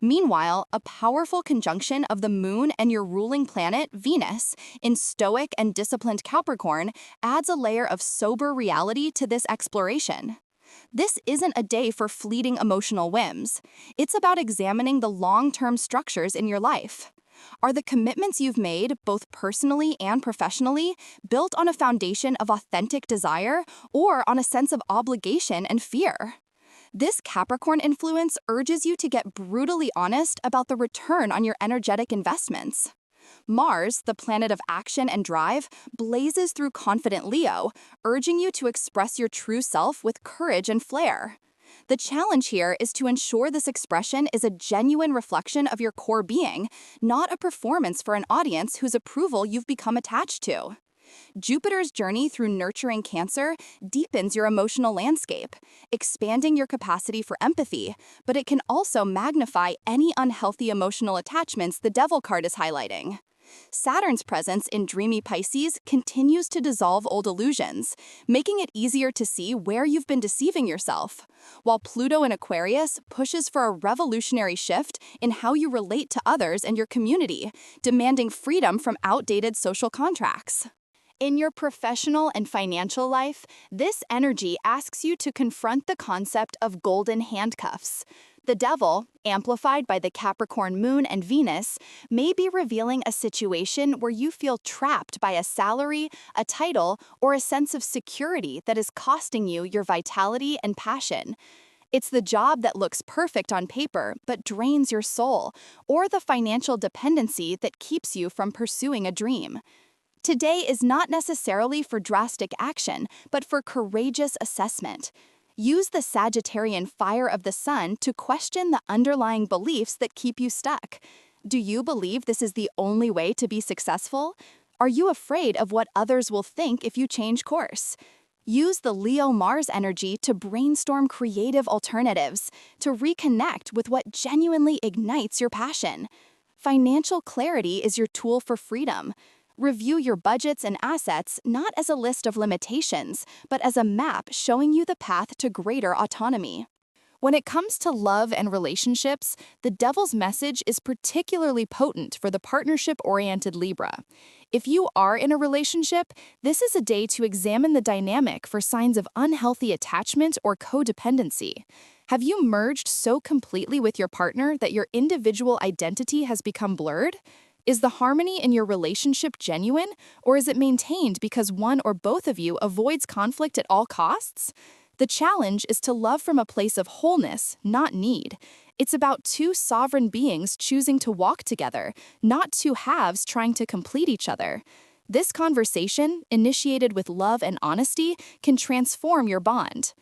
Meanwhile, a powerful conjunction of the Moon and your ruling planet, Venus, in stoic and disciplined Capricorn adds a layer of sober reality to this exploration. This isn't a day for fleeting emotional whims. It's about examining the long-term structures in your life. Are the commitments you've made, both personally and professionally, built on a foundation of authentic desire or on a sense of obligation and fear? This Capricorn influence urges you to get brutally honest about the return on your energetic investments. Mars, the planet of action and drive, blazes through confident Leo, urging you to express your true self with courage and flair. The challenge here is to ensure this expression is a genuine reflection of your core being, not a performance for an audience whose approval you've become attached to. Jupiter's journey through nurturing Cancer deepens your emotional landscape, expanding your capacity for empathy, but it can also magnify any unhealthy emotional attachments the Devil card is highlighting. Saturn's presence in dreamy Pisces continues to dissolve old illusions, making it easier to see where you've been deceiving yourself, while Pluto in Aquarius pushes for a revolutionary shift in how you relate to others and your community, demanding freedom from outdated social contracts. In your professional and financial life, this energy asks you to confront the concept of golden handcuffs. The Devil, amplified by the Capricorn Moon and Venus, may be revealing a situation where you feel trapped by a salary, a title, or a sense of security that is costing you your vitality and passion. It's the job that looks perfect on paper but drains your soul, or the financial dependency that keeps you from pursuing a dream. Today is not necessarily for drastic action, but for courageous assessment. Use the Sagittarian fire of the sun to question the underlying beliefs that keep you stuck. Do you believe this is the only way to be successful? Are you afraid of what others will think if you change course? Use the Leo-Mars energy to brainstorm creative alternatives, to reconnect with what genuinely ignites your passion. Financial clarity is your tool for freedom. Review your budgets and assets not as a list of limitations, but as a map showing you the path to greater autonomy. When it comes to love and relationships, the Devil's message is particularly potent for the partnership-oriented Libra. If you are in a relationship, this is a day to examine the dynamic for signs of unhealthy attachment or codependency. Have you merged so completely with your partner that your individual identity has become blurred? Is the harmony in your relationship genuine, or is it maintained because one or both of you avoids conflict at all costs? The challenge is to love from a place of wholeness, not need. It's about two sovereign beings choosing to walk together, not two halves trying to complete each other. This conversation, initiated with love and honesty, can transform your bond.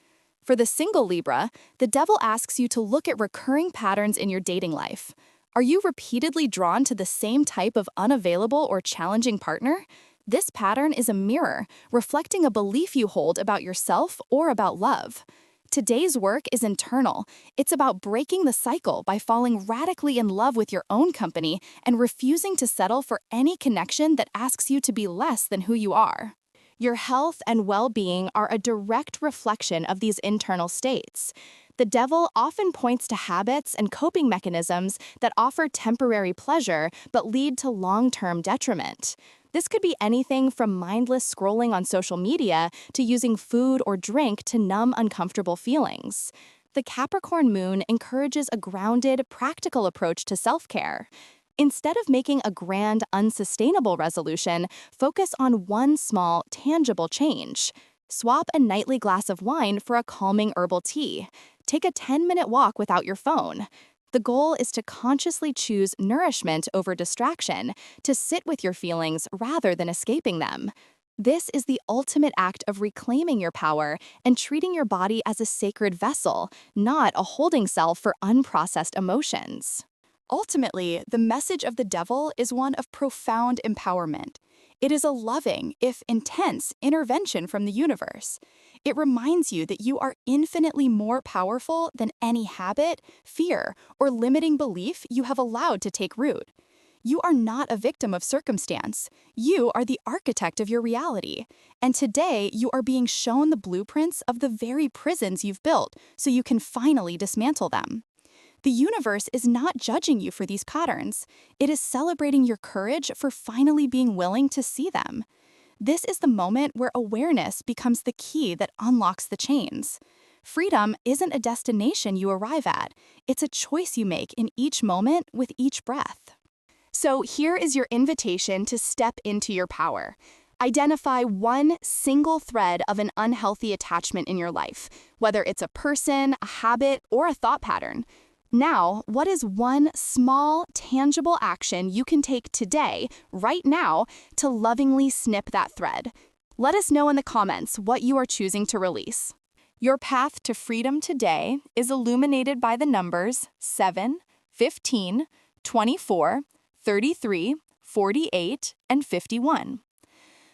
For the single Libra, the Devil asks you to look at recurring patterns in your dating life. Are you repeatedly drawn to the same type of unavailable or challenging partner? This pattern is a mirror, reflecting a belief you hold about yourself or about love. Today's work is internal. It's about breaking the cycle by falling radically in love with your own company and refusing to settle for any connection that asks you to be less than who you are. Your health and well-being are a direct reflection of these internal states. The Devil often points to habits and coping mechanisms that offer temporary pleasure but lead to long-term detriment. This could be anything from mindless scrolling on social media to using food or drink to numb uncomfortable feelings. The Capricorn Moon encourages a grounded, practical approach to self-care. Instead of making a grand, unsustainable resolution, focus on one small, tangible change. Swap a nightly glass of wine for a calming herbal tea. Take a 10-minute walk without your phone. The goal is to consciously choose nourishment over distraction, to sit with your feelings rather than escaping them. This is the ultimate act of reclaiming your power and treating your body as a sacred vessel, not a holding cell for unprocessed emotions. Ultimately, the message of the Devil is one of profound empowerment. It is a loving, if intense, intervention from the universe. It reminds you that you are infinitely more powerful than any habit, fear, or limiting belief you have allowed to take root. You are not a victim of circumstance. You are the architect of your reality. And today, you are being shown the blueprints of the very prisons you've built so you can finally dismantle them. The universe is not judging you for these patterns. It is celebrating your courage for finally being willing to see them. This is the moment where awareness becomes the key that unlocks the chains. Freedom isn't a destination you arrive at. It's a choice you make in each moment with each breath. So here is your invitation to step into your power. Identify one single thread of an unhealthy attachment in your life, whether it's a person, a habit, or a thought pattern. Now, what is one small, tangible action you can take today, right now, to lovingly snip that thread? Let us know in the comments what you are choosing to release. Your path to freedom today is illuminated by the numbers 7, 15, 24, 33, 48, and 51.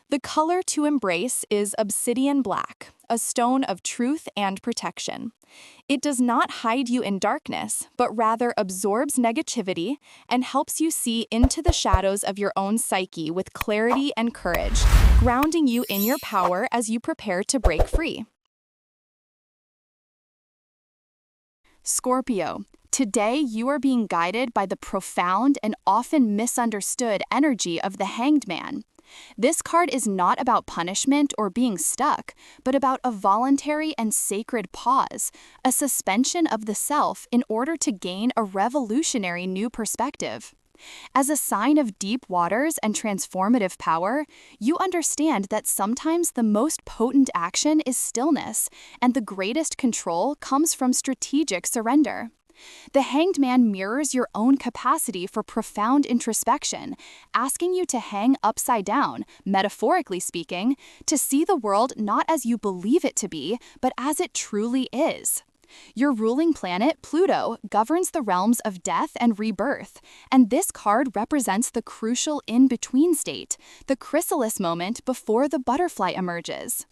The color to embrace is obsidian black, a stone of truth and protection. It does not hide you in darkness, but rather absorbs negativity and helps you see into the shadows of your own psyche with clarity and courage, grounding you in your power as you prepare to break free. Scorpio, today you are being guided by the profound and often misunderstood energy of the Hanged Man. This card is not about punishment or being stuck, but about a voluntary and sacred pause, a suspension of the self in order to gain a revolutionary new perspective. As a sign of deep waters and transformative power, you understand that sometimes the most potent action is stillness, and the greatest control comes from strategic surrender. The Hanged Man mirrors your own capacity for profound introspection, asking you to hang upside down, metaphorically speaking, to see the world not as you believe it to be, but as it truly is. Your ruling planet, Pluto, governs the realms of death and rebirth, and this card represents the crucial in-between state, the chrysalis moment before the butterfly emerges.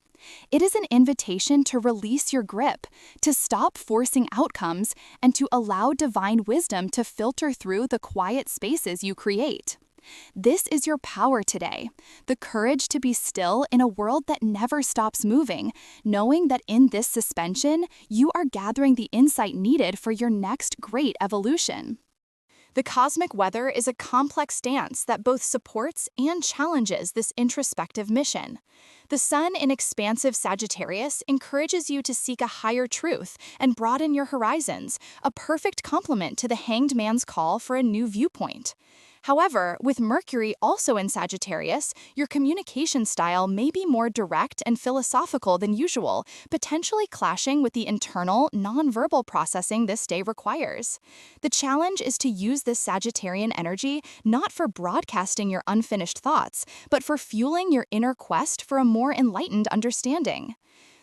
It is an invitation to release your grip, to stop forcing outcomes, and to allow divine wisdom to filter through the quiet spaces you create. This is your power today, the courage to be still in a world that never stops moving, knowing that in this suspension, you are gathering the insight needed for your next great evolution. The cosmic weather is a complex dance that both supports and challenges this introspective mission. The sun in expansive Sagittarius encourages you to seek a higher truth and broaden your horizons, a perfect complement to the Hanged Man's call for a new viewpoint. However, with Mercury also in Sagittarius, your communication style may be more direct and philosophical than usual, potentially clashing with the internal, non-verbal processing this day requires. The challenge is to use this Sagittarian energy not for broadcasting your unfinished thoughts, but for fueling your inner quest for a more enlightened understanding.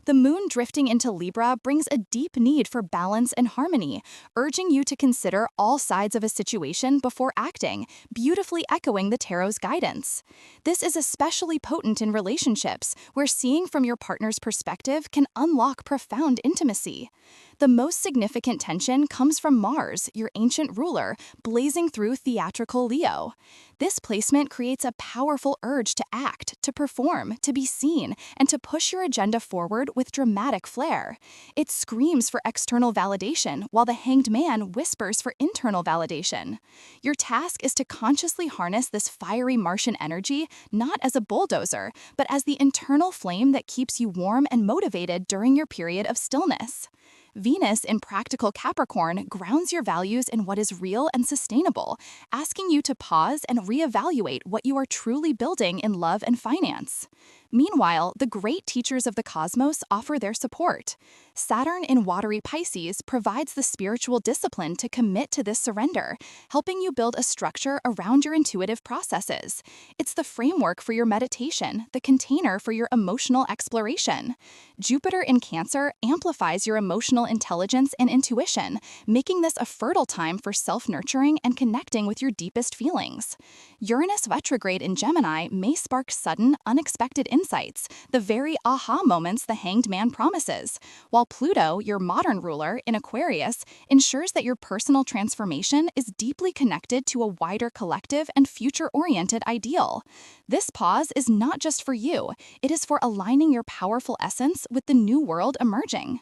The moon drifting into Libra brings a deep need for balance and harmony, urging you to consider all sides of a situation before acting, beautifully echoing the tarot's guidance. This is especially potent in relationships, where seeing from your partner's perspective can unlock profound intimacy. The most significant tension comes from Mars, your ancient ruler, blazing through theatrical Leo. This placement creates a powerful urge to act, to perform, to be seen, and to push your agenda forward with dramatic flair. It screams for external validation, while the Hanged Man whispers for internal validation. Your task is to consciously harness this fiery Martian energy, not as a bulldozer, but as the internal flame that keeps you warm and motivated during your period of stillness. Venus in practical Capricorn grounds your values in what is real and sustainable, asking you to pause and reevaluate what you are truly building in love and finance. Meanwhile, the great teachers of the cosmos offer their support. Saturn in watery Pisces provides the spiritual discipline to commit to this surrender, helping you build a structure around your intuitive processes. It's the framework for your meditation, the container for your emotional exploration. Jupiter in Cancer amplifies your emotional intelligence and intuition, making this a fertile time for self-nurturing and connecting with your deepest feelings. Uranus retrograde in Gemini may spark sudden, unexpected insights, the very aha moments the Hanged Man promises, while Pluto, your modern ruler, in Aquarius, ensures that your personal transformation is deeply connected to a wider collective and future-oriented ideal. This pause is not just for you, it is for aligning your powerful essence with the new world emerging.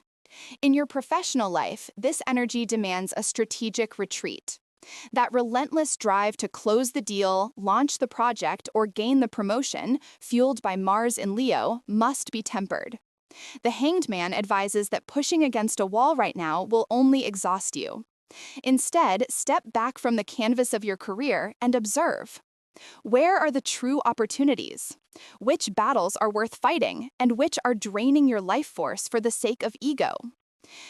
In your professional life, this energy demands a strategic retreat. That relentless drive to close the deal, launch the project, or gain the promotion, fueled by Mars in Leo, must be tempered. The Hanged Man advises that pushing against a wall right now will only exhaust you. Instead, step back from the canvas of your career and observe. Where are the true opportunities? Which battles are worth fighting, and which are draining your life force for the sake of ego?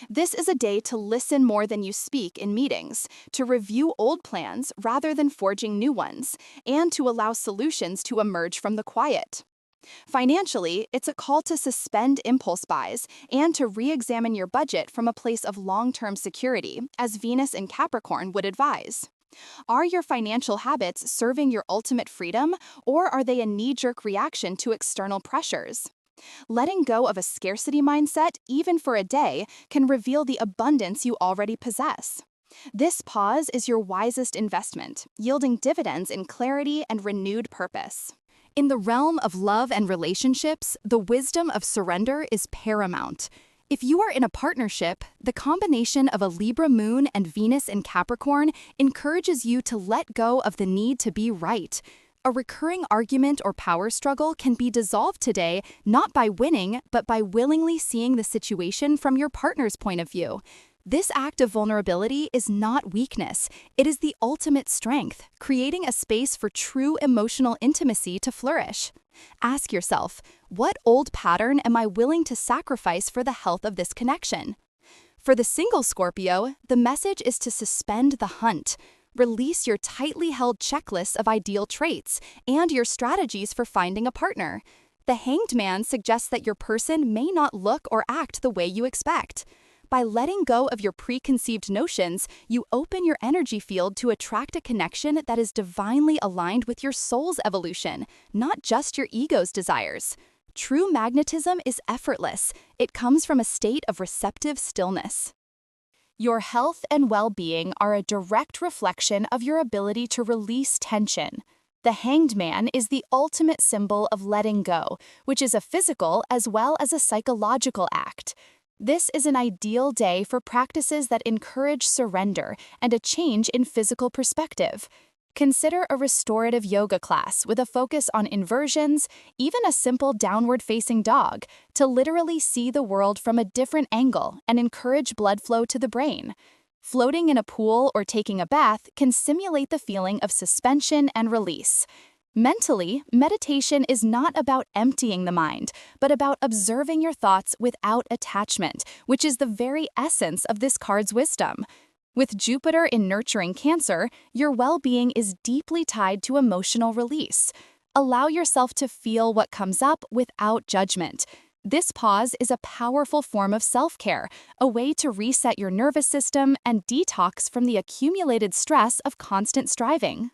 This is a day to listen more than you speak in meetings, to review old plans rather than forging new ones, and to allow solutions to emerge from the quiet. Financially, it's a call to suspend impulse buys and to re-examine your budget from a place of long-term security, as Venus in Capricorn would advise. Are your financial habits serving your ultimate freedom, or are they a knee-jerk reaction to external pressures? Letting go of a scarcity mindset, even for a day, can reveal the abundance you already possess. This pause is your wisest investment, yielding dividends in clarity and renewed purpose. In the realm of love and relationships, the wisdom of surrender is paramount. If you are in a partnership, the combination of a Libra moon and Venus in Capricorn encourages you to let go of the need to be right. A recurring argument or power struggle can be dissolved today not by winning, but by willingly seeing the situation from your partner's point of view. This act of vulnerability is not weakness, it is the ultimate strength, creating a space for true emotional intimacy to flourish. Ask yourself, what old pattern am I willing to sacrifice for the health of this connection? For the single Scorpio, the message is to suspend the hunt. Release your tightly held checklist of ideal traits and your strategies for finding a partner. The Hanged Man suggests that your person may not look or act the way you expect. By letting go of your preconceived notions, you open your energy field to attract a connection that is divinely aligned with your soul's evolution, not just your ego's desires. True magnetism is effortless. It comes from a state of receptive stillness. Your health and well-being are a direct reflection of your ability to release tension. The Hanged Man is the ultimate symbol of letting go, which is a physical as well as a psychological act. This is an ideal day for practices that encourage surrender and a change in physical perspective. Consider a restorative yoga class with a focus on inversions, even a simple downward-facing dog, to literally see the world from a different angle and encourage blood flow to the brain. Floating in a pool or taking a bath can simulate the feeling of suspension and release. Mentally, meditation is not about emptying the mind, but about observing your thoughts without attachment, which is the very essence of this card's wisdom. With Jupiter in nurturing Cancer, your well-being is deeply tied to emotional release. Allow yourself to feel what comes up without judgment. This pause is a powerful form of self-care, a way to reset your nervous system and detox from the accumulated stress of constant striving.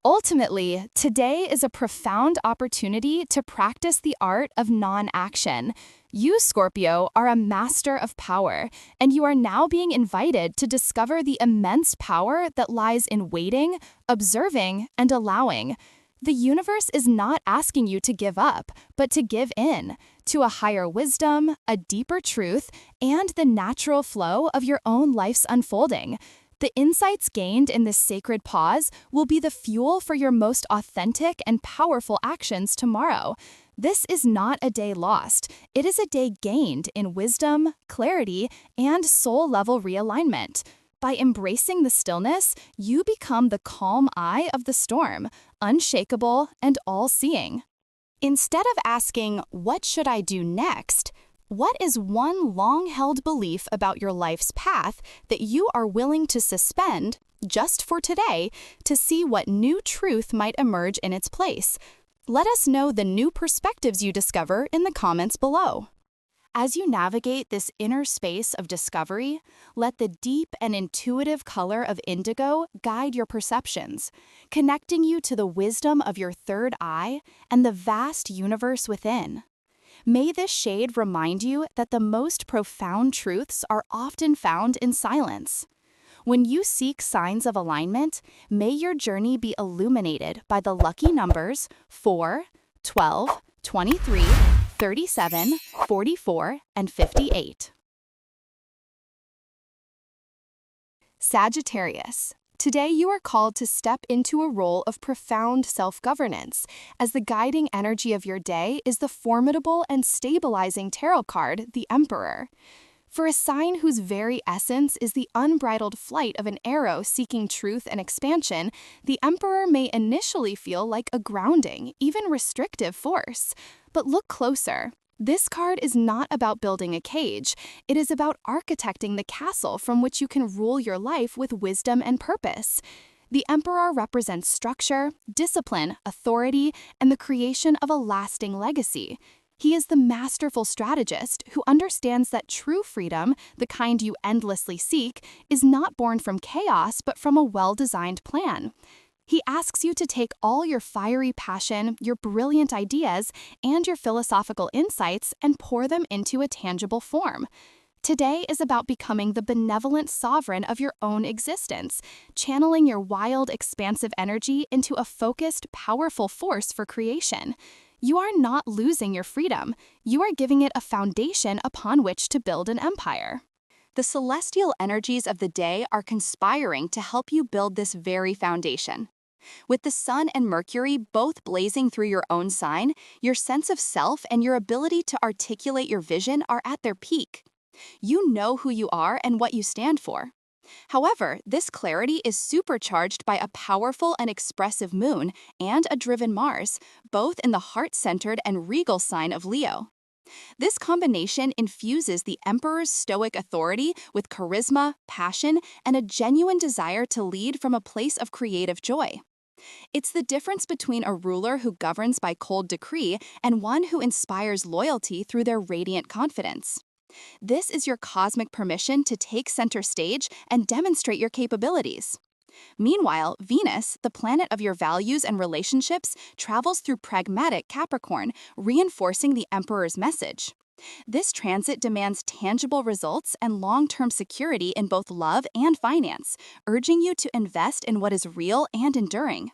Ultimately, today is a profound opportunity to practice the art of non-action. You, Scorpio, are a master of power, and you are now being invited to discover the immense power that lies in waiting, observing, and allowing. The universe is not asking you to give up, but to give in to a higher wisdom, a deeper truth, and the natural flow of your own life's unfolding. The insights gained in this sacred pause will be the fuel for your most authentic and powerful actions tomorrow. This is not a day lost. It is a day gained in wisdom, clarity, and soul-level realignment. By embracing the stillness, you become the calm eye of the storm, unshakable and all-seeing. Instead of asking, "What should I do next?" what is one long-held belief about your life's path that you are willing to suspend, just for today, to see what new truth might emerge in its place? Let us know the new perspectives you discover in the comments below. As you navigate this inner space of discovery, let the deep and intuitive color of indigo guide your perceptions, connecting you to the wisdom of your third eye and the vast universe within. May this shade remind you that the most profound truths are often found in silence. When you seek signs of alignment, may your journey be illuminated by the lucky numbers 4, 12, 23, 37, 44, and 58. Sagittarius. Today you are called to step into a role of profound self-governance, as the guiding energy of your day is the formidable and stabilizing tarot card, the Emperor. For a sign whose very essence is the unbridled flight of an arrow seeking truth and expansion, the Emperor may initially feel like a grounding, even restrictive force. But look closer. This card is not about building a cage. It is about architecting the castle from which you can rule your life with wisdom and purpose. The Emperor represents structure, discipline, authority, and the creation of a lasting legacy. He is the masterful strategist who understands that true freedom, the kind you endlessly seek, is not born from chaos but from a well-designed plan. He asks you to take all your fiery passion, your brilliant ideas, and your philosophical insights and pour them into a tangible form. Today is about becoming the benevolent sovereign of your own existence, channeling your wild, expansive energy into a focused, powerful force for creation. You are not losing your freedom. You are giving it a foundation upon which to build an empire. The celestial energies of the day are conspiring to help you build this very foundation. With the Sun and Mercury both blazing through your own sign, your sense of self and your ability to articulate your vision are at their peak. You know who you are and what you stand for. However, this clarity is supercharged by a powerful and expressive moon and a driven Mars, both in the heart-centered and regal sign of Leo. This combination infuses the Emperor's stoic authority with charisma, passion, and a genuine desire to lead from a place of creative joy. It's the difference between a ruler who governs by cold decree and one who inspires loyalty through their radiant confidence. This is your cosmic permission to take center stage and demonstrate your capabilities. Meanwhile, Venus, the planet of your values and relationships, travels through pragmatic Capricorn, reinforcing the Emperor's message. This transit demands tangible results and long-term security in both love and finance, urging you to invest in what is real and enduring.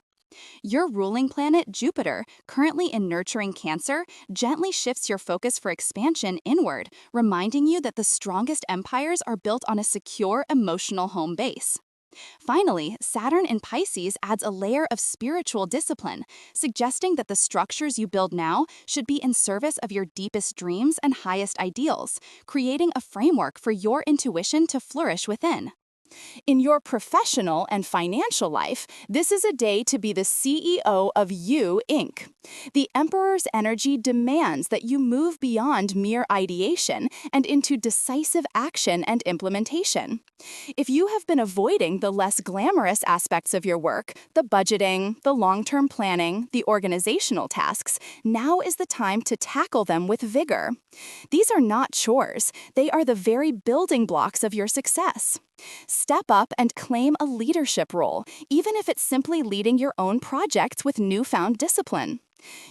Your ruling planet, Jupiter, currently in nurturing Cancer, gently shifts your focus for expansion inward, reminding you that the strongest empires are built on a secure emotional home base. Finally, Saturn in Pisces adds a layer of spiritual discipline, suggesting that the structures you build now should be in service of your deepest dreams and highest ideals, creating a framework for your intuition to flourish within. In your professional and financial life, this is a day to be the CEO of You, Inc. The Emperor's energy demands that you move beyond mere ideation and into decisive action and implementation. If you have been avoiding the less glamorous aspects of your work, the budgeting, the long-term planning, the organizational tasks, now is the time to tackle them with vigor. These are not chores. They are the very building blocks of your success. Step up and claim a leadership role, even if it's simply leading your own projects with newfound discipline.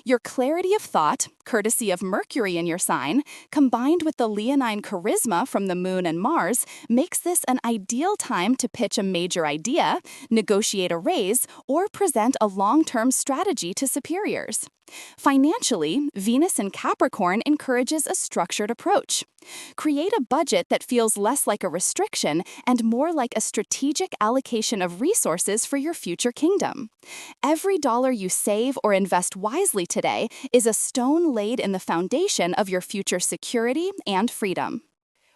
Your clarity of thought, courtesy of Mercury in your sign, combined with the leonine charisma from the Moon and Mars, makes this an ideal time to pitch a major idea, negotiate a raise, or present a long-term strategy to superiors. Financially, Venus in Capricorn encourages a structured approach. Create a budget that feels less like a restriction and more like a strategic allocation of resources for your future kingdom. Every dollar you save or invest wisely today is a stone laid in the foundation of your future security and freedom.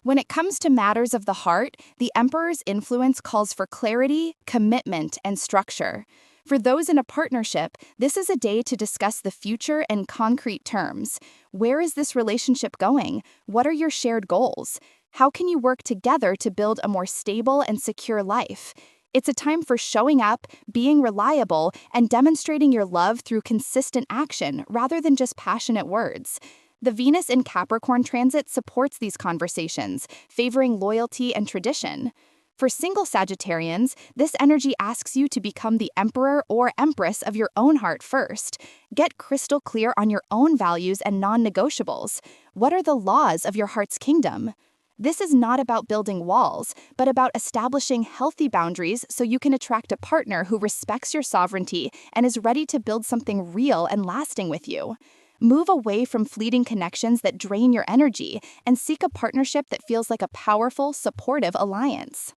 When it comes to matters of the heart, the Emperor's influence calls for clarity, commitment, and structure. For those in a partnership, this is a day to discuss the future in concrete terms. Where is this relationship going? What are your shared goals? How can you work together to build a more stable and secure life? It's a time for showing up, being reliable, and demonstrating your love through consistent action rather than just passionate words. The Venus in Capricorn transit supports these conversations, favoring loyalty and tradition. For single Sagittarians, this energy asks you to become the emperor or empress of your own heart first. Get crystal clear on your own values and non-negotiables. What are the laws of your heart's kingdom? This is not about building walls, but about establishing healthy boundaries so you can attract a partner who respects your sovereignty and is ready to build something real and lasting with you. Move away from fleeting connections that drain your energy and seek a partnership that feels like a powerful, supportive alliance.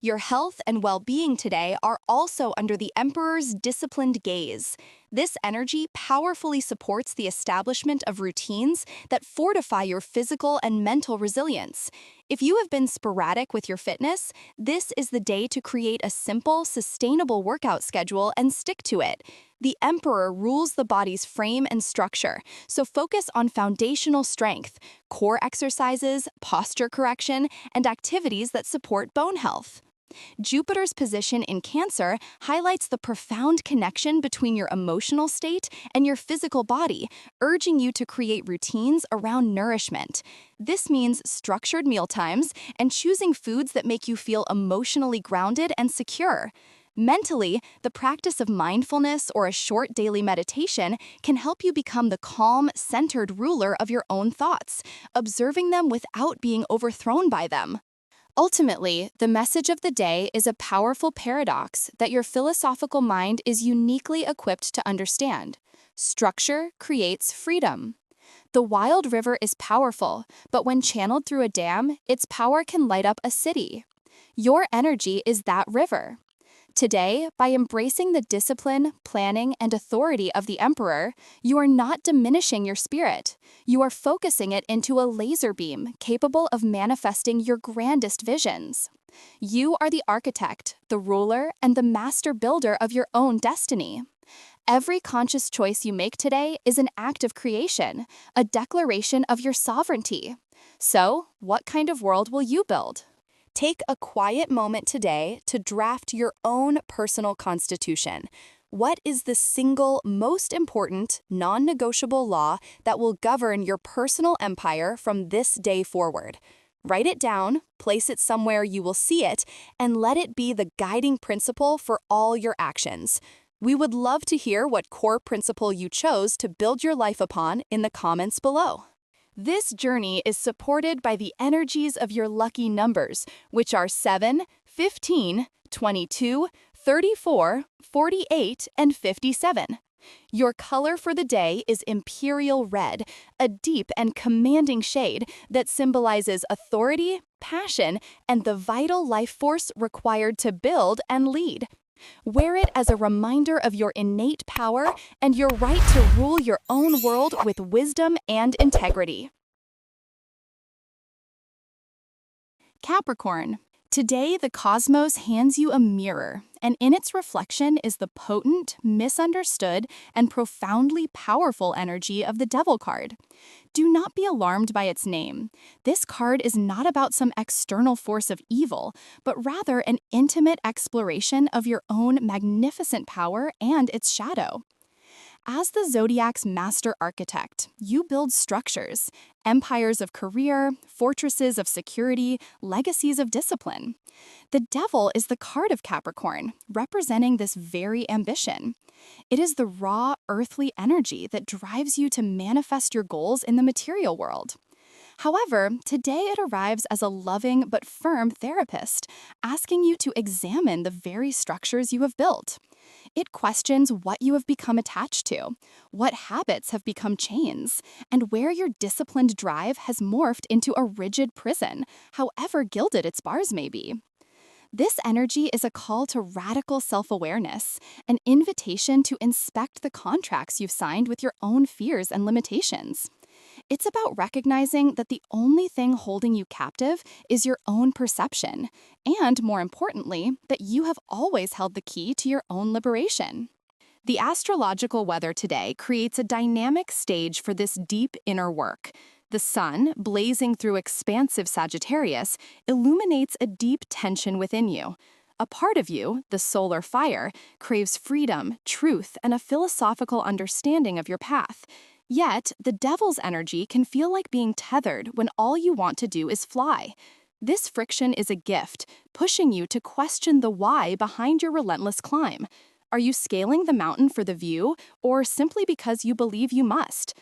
Your health and well-being today are also under the Emperor's disciplined gaze. This energy powerfully supports the establishment of routines that fortify your physical and mental resilience. If you have been sporadic with your fitness, this is the day to create a simple, sustainable workout schedule and stick to it. The Emperor rules the body's frame and structure, so focus on foundational strength, core exercises, posture correction, and activities that support bone health. Jupiter's position in Cancer highlights the profound connection between your emotional state and your physical body, urging you to create routines around nourishment. This means structured meal times and choosing foods that make you feel emotionally grounded and secure. Mentally, the practice of mindfulness or a short daily meditation can help you become the calm, centered ruler of your own thoughts, observing them without being overthrown by them. Ultimately, the message of the day is a powerful paradox that your philosophical mind is uniquely equipped to understand. Structure creates freedom. The wild river is powerful, but when channeled through a dam, its power can light up a city. Your energy is that river. Today, by embracing the discipline, planning, and authority of the Emperor, you are not diminishing your spirit. You are focusing it into a laser beam capable of manifesting your grandest visions. You are the architect, the ruler, and the master builder of your own destiny. Every conscious choice you make today is an act of creation, a declaration of your sovereignty. So, what kind of world will you build? Take a quiet moment today to draft your own personal constitution. What is the single most important, non-negotiable law that will govern your personal empire from this day forward? Write it down, place it somewhere you will see it, and let it be the guiding principle for all your actions. We would love to hear what core principle you chose to build your life upon in the comments below. This journey is supported by the energies of your lucky numbers, which are 7, 15, 22, 34, 48, and 57. Your color for the day is Imperial Red, a deep and commanding shade that symbolizes authority, passion, and the vital life force required to build and lead. Wear it as a reminder of your innate power and your right to rule your own world with wisdom and integrity. Capricorn. Today, the cosmos hands you a mirror, and in its reflection is the potent, misunderstood, and profoundly powerful energy of the Devil card. Do not be alarmed by its name. This card is not about some external force of evil, but rather an intimate exploration of your own magnificent power and its shadow. As the Zodiac's master architect, you build structures, empires of career, fortresses of security, legacies of discipline. The Devil is the card of Capricorn, representing this very ambition. It is the raw, earthly energy that drives you to manifest your goals in the material world. However, today it arrives as a loving but firm therapist, asking you to examine the very structures you have built. It questions what you have become attached to, what habits have become chains, and where your disciplined drive has morphed into a rigid prison, however gilded its bars may be. This energy is a call to radical self-awareness, an invitation to inspect the contracts you've signed with your own fears and limitations. It's about recognizing that the only thing holding you captive is your own perception, and more importantly, that you have always held the key to your own liberation. The astrological weather today creates a dynamic stage for this deep inner work. The sun, blazing through expansive Sagittarius, illuminates a deep tension within you. A part of you, the solar fire, craves freedom, truth, and a philosophical understanding of your path. Yet, the Devil's energy can feel like being tethered when all you want to do is fly. This friction is a gift, pushing you to question the why behind your relentless climb. Are you scaling the mountain for the view, or simply because you believe you must?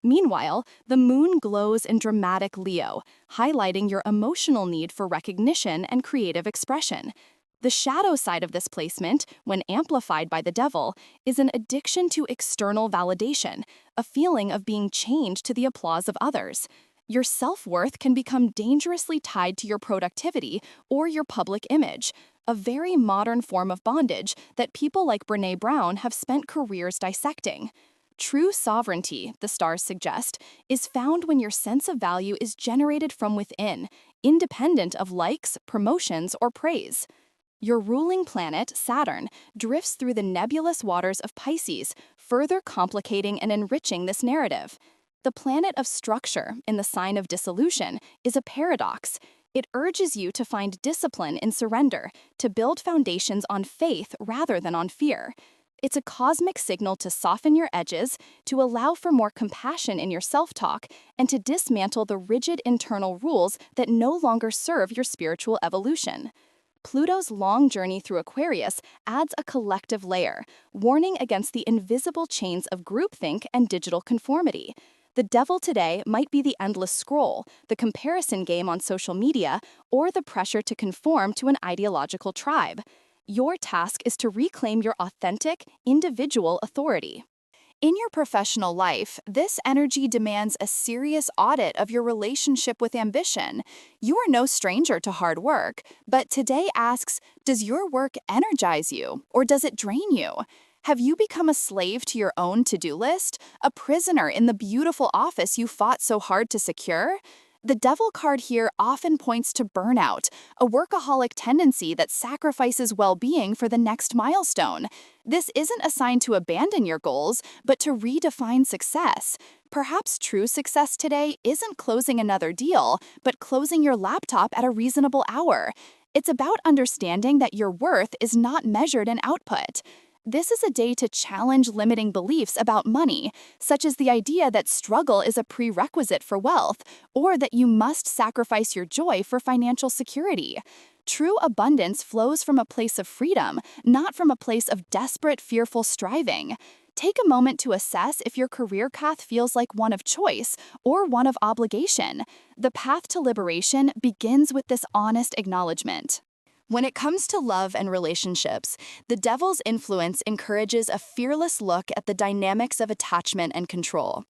Meanwhile, the moon glows in dramatic Leo, highlighting your emotional need for recognition and creative expression. The shadow side of this placement, when amplified by the Devil, is an addiction to external validation, a feeling of being chained to the applause of others. Your self-worth can become dangerously tied to your productivity or your public image, a very modern form of bondage that people like Brené Brown have spent careers dissecting. True sovereignty, the stars suggest, is found when your sense of value is generated from within, independent of likes, promotions, or praise. Your ruling planet, Saturn, drifts through the nebulous waters of Pisces, further complicating and enriching this narrative. The planet of structure, in the sign of dissolution, is a paradox. It urges you to find discipline in surrender, to build foundations on faith rather than on fear. It's a cosmic signal to soften your edges, to allow for more compassion in your self-talk, and to dismantle the rigid internal rules that no longer serve your spiritual evolution. Pluto's long journey through Aquarius adds a collective layer, warning against the invisible chains of groupthink and digital conformity. The devil today might be the endless scroll, the comparison game on social media, or the pressure to conform to an ideological tribe. Your task is to reclaim your authentic, individual authority. In your professional life, this energy demands a serious audit of your relationship with ambition. You are no stranger to hard work, but today asks, does your work energize you, or does it drain you? Have you become a slave to your own to-do list, a prisoner in the beautiful office you fought so hard to secure? The devil card here often points to burnout, a workaholic tendency that sacrifices well-being for the next milestone. This isn't a sign to abandon your goals, but to redefine success. Perhaps true success today isn't closing another deal, but closing your laptop at a reasonable hour. It's about understanding that your worth is not measured in output. This is a day to challenge limiting beliefs about money, such as the idea that struggle is a prerequisite for wealth, or that you must sacrifice your joy for financial security. True abundance flows from a place of freedom, not from a place of desperate, fearful striving. Take a moment to assess if your career path feels like one of choice or one of obligation. The path to liberation begins with this honest acknowledgement. When it comes to love and relationships, the devil's influence encourages a fearless look at the dynamics of attachment and control.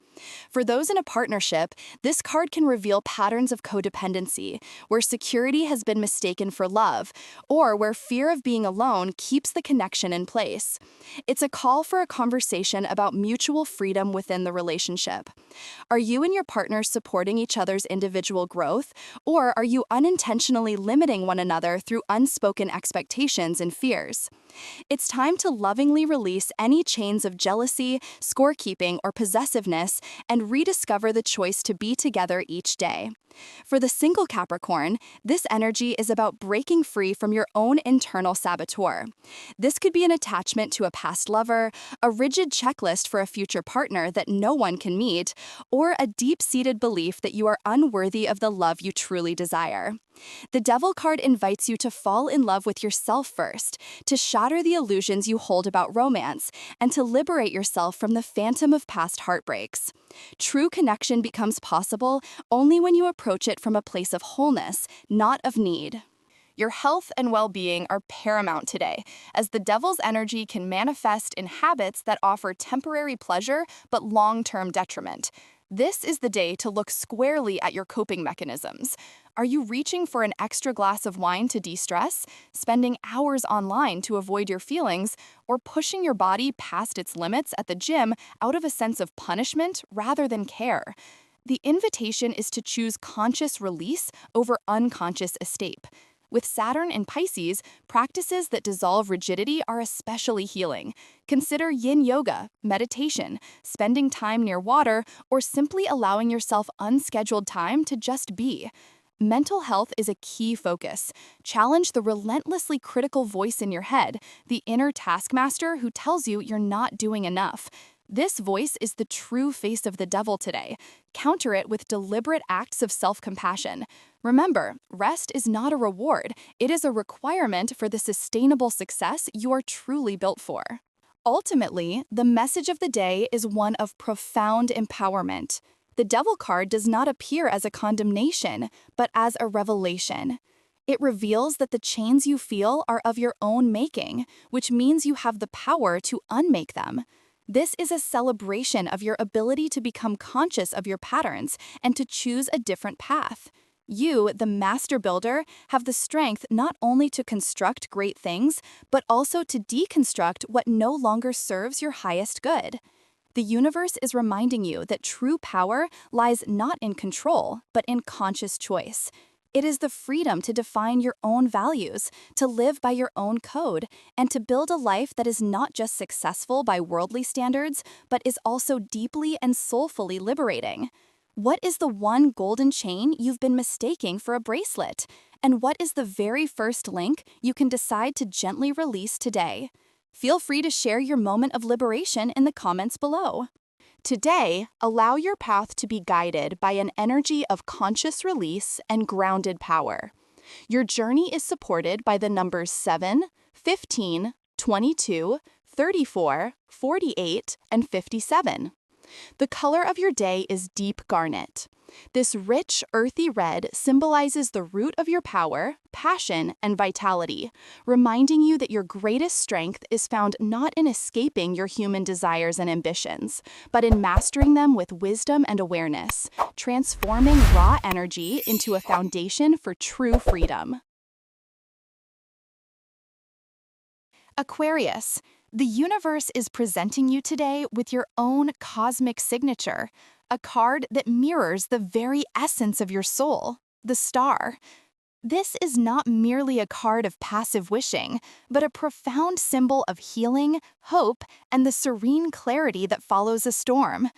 For those in a partnership, this card can reveal patterns of codependency, where security has been mistaken for love, or where fear of being alone keeps the connection in place. It's a call for a conversation about mutual freedom within the relationship. Are you and your partner supporting each other's individual growth, or are you unintentionally limiting one another through unspoken expectations and fears? It's time to lovingly release any chains of jealousy, scorekeeping, or possessiveness and rediscover the choice to be together each day. For the single Capricorn, this energy is about breaking free from your own internal saboteur. This could be an attachment to a past lover, a rigid checklist for a future partner that no one can meet, or a deep-seated belief that you are unworthy of the love you truly desire. The Devil card invites you to fall in love with yourself first, to shatter the illusions you hold about romance, and to liberate yourself from the phantom of past heartbreaks. True connection becomes possible only when you approach it from a place of wholeness, not of need. Your health and well-being are paramount today, as the devil's energy can manifest in habits that offer temporary pleasure but long-term detriment. This is the day to look squarely at your coping mechanisms. Are you reaching for an extra glass of wine to de-stress, spending hours online to avoid your feelings, or pushing your body past its limits at the gym out of a sense of punishment rather than care? The invitation is to choose conscious release over unconscious escape. With Saturn in Pisces, practices that dissolve rigidity are especially healing. Consider yin yoga, meditation, spending time near water, or simply allowing yourself unscheduled time to just be. Mental health is a key focus. Challenge the relentlessly critical voice in your head, the inner taskmaster who tells you you're not doing enough. This voice is the true face of the devil today. Counter it with deliberate acts of self-compassion. Remember, rest is not a reward. It is a requirement for the sustainable success you are truly built for. Ultimately, the message of the day is one of profound empowerment. The Devil card does not appear as a condemnation, but as a revelation. It reveals that the chains you feel are of your own making, which means you have the power to unmake them. This is a celebration of your ability to become conscious of your patterns and to choose a different path. You, the master builder, have the strength not only to construct great things, but also to deconstruct what no longer serves your highest good. The universe is reminding you that true power lies not in control, but in conscious choice. It is the freedom to define your own values, to live by your own code, and to build a life that is not just successful by worldly standards, but is also deeply and soulfully liberating. What is the one golden chain you've been mistaking for a bracelet? And what is the very first link you can decide to gently release today? Feel free to share your moment of liberation in the comments below. Today, allow your path to be guided by an energy of conscious release and grounded power. Your journey is supported by the numbers 7, 15, 22, 34, 48, and 57. The color of your day is deep garnet. This rich, earthy red symbolizes the root of your power, passion, and vitality, reminding you that your greatest strength is found not in escaping your human desires and ambitions, but in mastering them with wisdom and awareness, transforming raw energy into a foundation for true freedom. Aquarius, the universe is presenting you today with your own cosmic signature, a card that mirrors the very essence of your soul, the star. This is not merely a card of passive wishing, but a profound symbol of healing, hope, and the serene clarity that follows a storm.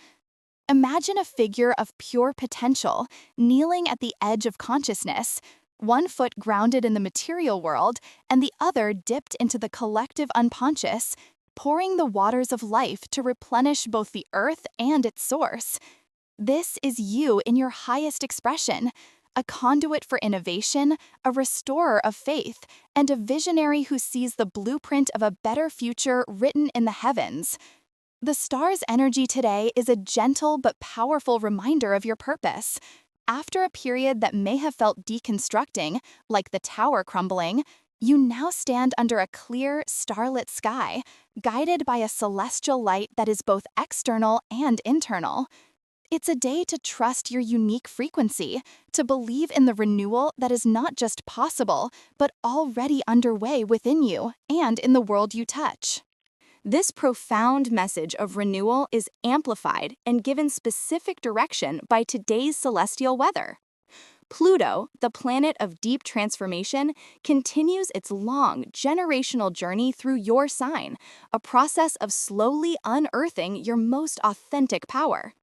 Imagine a figure of pure potential, kneeling at the edge of consciousness, one foot grounded in the material world and the other dipped into the collective unconscious, pouring the waters of life to replenish both the earth and its source. This is you in your highest expression, a conduit for innovation, a restorer of faith, and a visionary who sees the blueprint of a better future written in the heavens. The star's energy today is a gentle but powerful reminder of your purpose. After a period that may have felt deconstructing, like the tower crumbling, you now stand under a clear, starlit sky, guided by a celestial light that is both external and internal. It's a day to trust your unique frequency, to believe in the renewal that is not just possible, but already underway within you and in the world you touch. This profound message of renewal is amplified and given specific direction by today's celestial weather. Pluto, the planet of deep transformation, continues its long, generational journey through your sign, a process of slowly unearthing your most authentic power.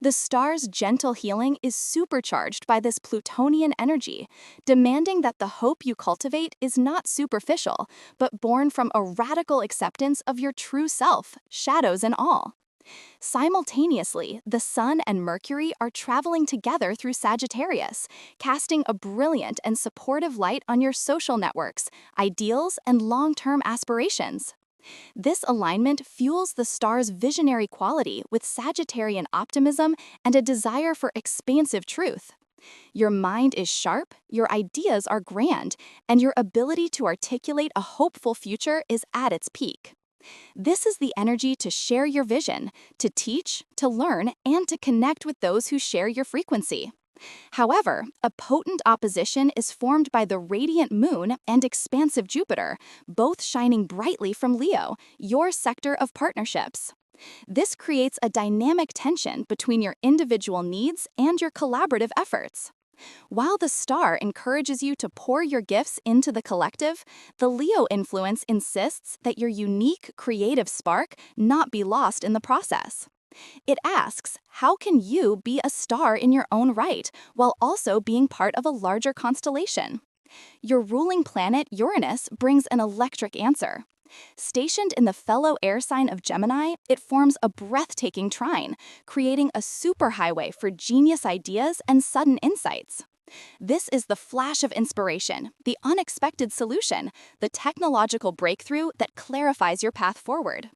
The star's gentle healing is supercharged by this Plutonian energy, demanding that the hope you cultivate is not superficial, but born from a radical acceptance of your true self, shadows and all. Simultaneously, the Sun and Mercury are traveling together through Sagittarius, casting a brilliant and supportive light on your social networks, ideals, and long-term aspirations. This alignment fuels the star's visionary quality with Sagittarian optimism and a desire for expansive truth. Your mind is sharp, your ideas are grand, and your ability to articulate a hopeful future is at its peak. This is the energy to share your vision, to teach, to learn, and to connect with those who share your frequency. However, a potent opposition is formed by the radiant moon and expansive Jupiter, both shining brightly from Leo, your sector of partnerships. This creates a dynamic tension between your individual needs and your collaborative efforts. While the star encourages you to pour your gifts into the collective, the Leo influence insists that your unique creative spark not be lost in the process. It asks, how can you be a star in your own right while also being part of a larger constellation? Your ruling planet, Uranus, brings an electric answer. Stationed in the fellow air sign of Gemini, it forms a breathtaking trine, creating a superhighway for genius ideas and sudden insights. This is the flash of inspiration, the unexpected solution, the technological breakthrough that clarifies your path forward.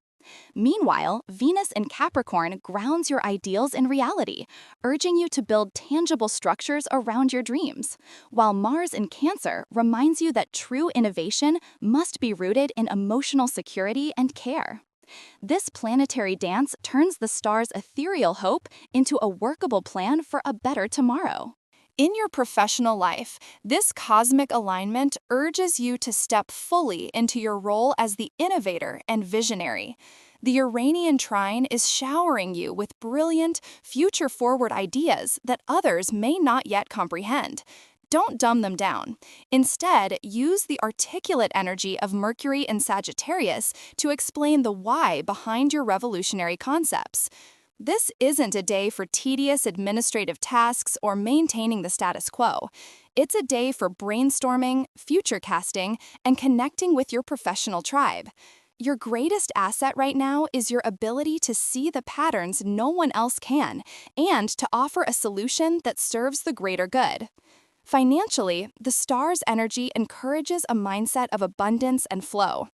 Meanwhile, Venus in Capricorn grounds your ideals in reality, urging you to build tangible structures around your dreams, while Mars in Cancer reminds you that true innovation must be rooted in emotional security and care. This planetary dance turns the star's ethereal hope into a workable plan for a better tomorrow. In your professional life, this cosmic alignment urges you to step fully into your role as the innovator and visionary. The Uranian trine is showering you with brilliant, future-forward ideas that others may not yet comprehend. Don't dumb them down. Instead, use the articulate energy of Mercury and Sagittarius to explain the why behind your revolutionary concepts. This isn't a day for tedious administrative tasks or maintaining the status quo. It's a day for brainstorming, future casting, and connecting with your professional tribe. Your greatest asset right now is your ability to see the patterns no one else can, and to offer a solution that serves the greater good. Financially, the star's energy encourages a mindset of abundance and flow.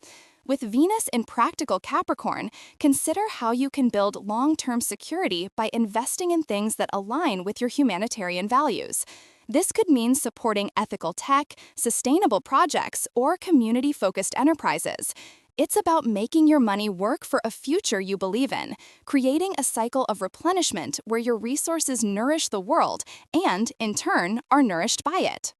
With Venus in practical Capricorn, consider how you can build long-term security by investing in things that align with your humanitarian values. This could mean supporting ethical tech, sustainable projects, or community-focused enterprises. It's about making your money work for a future you believe in, creating a cycle of replenishment where your resources nourish the world and, in turn, are nourished by it.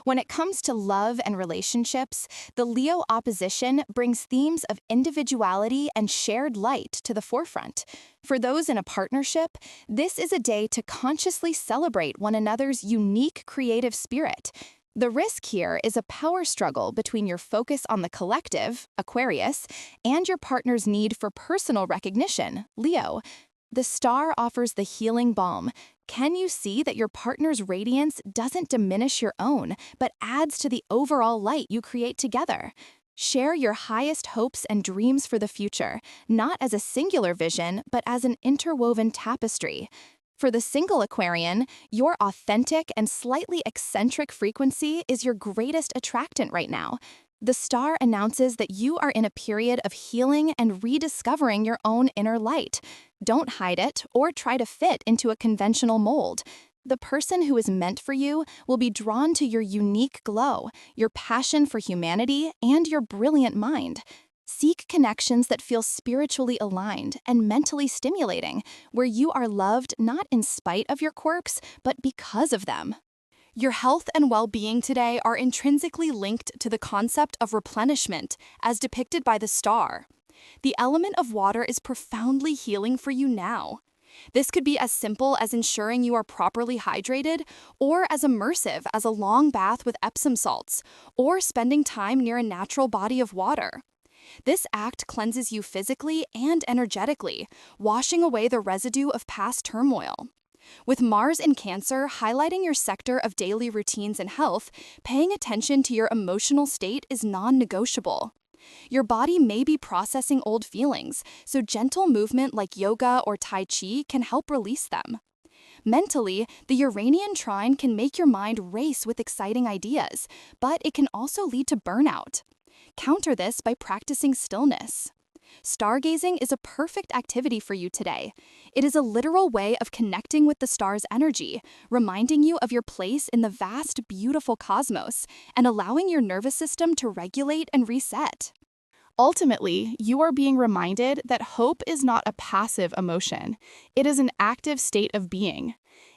When it comes to love and relationships, the Leo opposition brings themes of individuality and shared light to the forefront. For those in a partnership, this is a day to consciously celebrate one another's unique creative spirit. The risk here is a power struggle between your focus on the collective, Aquarius, and your partner's need for personal recognition, Leo. The star offers the healing balm. Can you see that your partner's radiance doesn't diminish your own, but adds to the overall light you create together? Share your highest hopes and dreams for the future, not as a singular vision, but as an interwoven tapestry. For the single Aquarian, your authentic and slightly eccentric frequency is your greatest attractant right now. The star announces that you are in a period of healing and rediscovering your own inner light. Don't hide it or try to fit into a conventional mold. The person who is meant for you will be drawn to your unique glow, your passion for humanity, and your brilliant mind. Seek connections that feel spiritually aligned and mentally stimulating, where you are loved not in spite of your quirks, but because of them. Your health and well-being today are intrinsically linked to the concept of replenishment, as depicted by the star. The element of water is profoundly healing for you now. This could be as simple as ensuring you are properly hydrated, or as immersive as a long bath with Epsom salts, or spending time near a natural body of water. This act cleanses you physically and energetically, washing away the residue of past turmoil. With Mars in Cancer highlighting your sector of daily routines and health, paying attention to your emotional state is non-negotiable. Your body may be processing old feelings, so gentle movement like yoga or Tai Chi can help release them. Mentally, the Uranian trine can make your mind race with exciting ideas, but it can also lead to burnout. Counter this by practicing stillness. Stargazing is a perfect activity for you today. It is a literal way of connecting with the star's energy, reminding you of your place in the vast, beautiful cosmos, and allowing your nervous system to regulate and reset. Ultimately, you are being reminded that hope is not a passive emotion. It is an active state of being.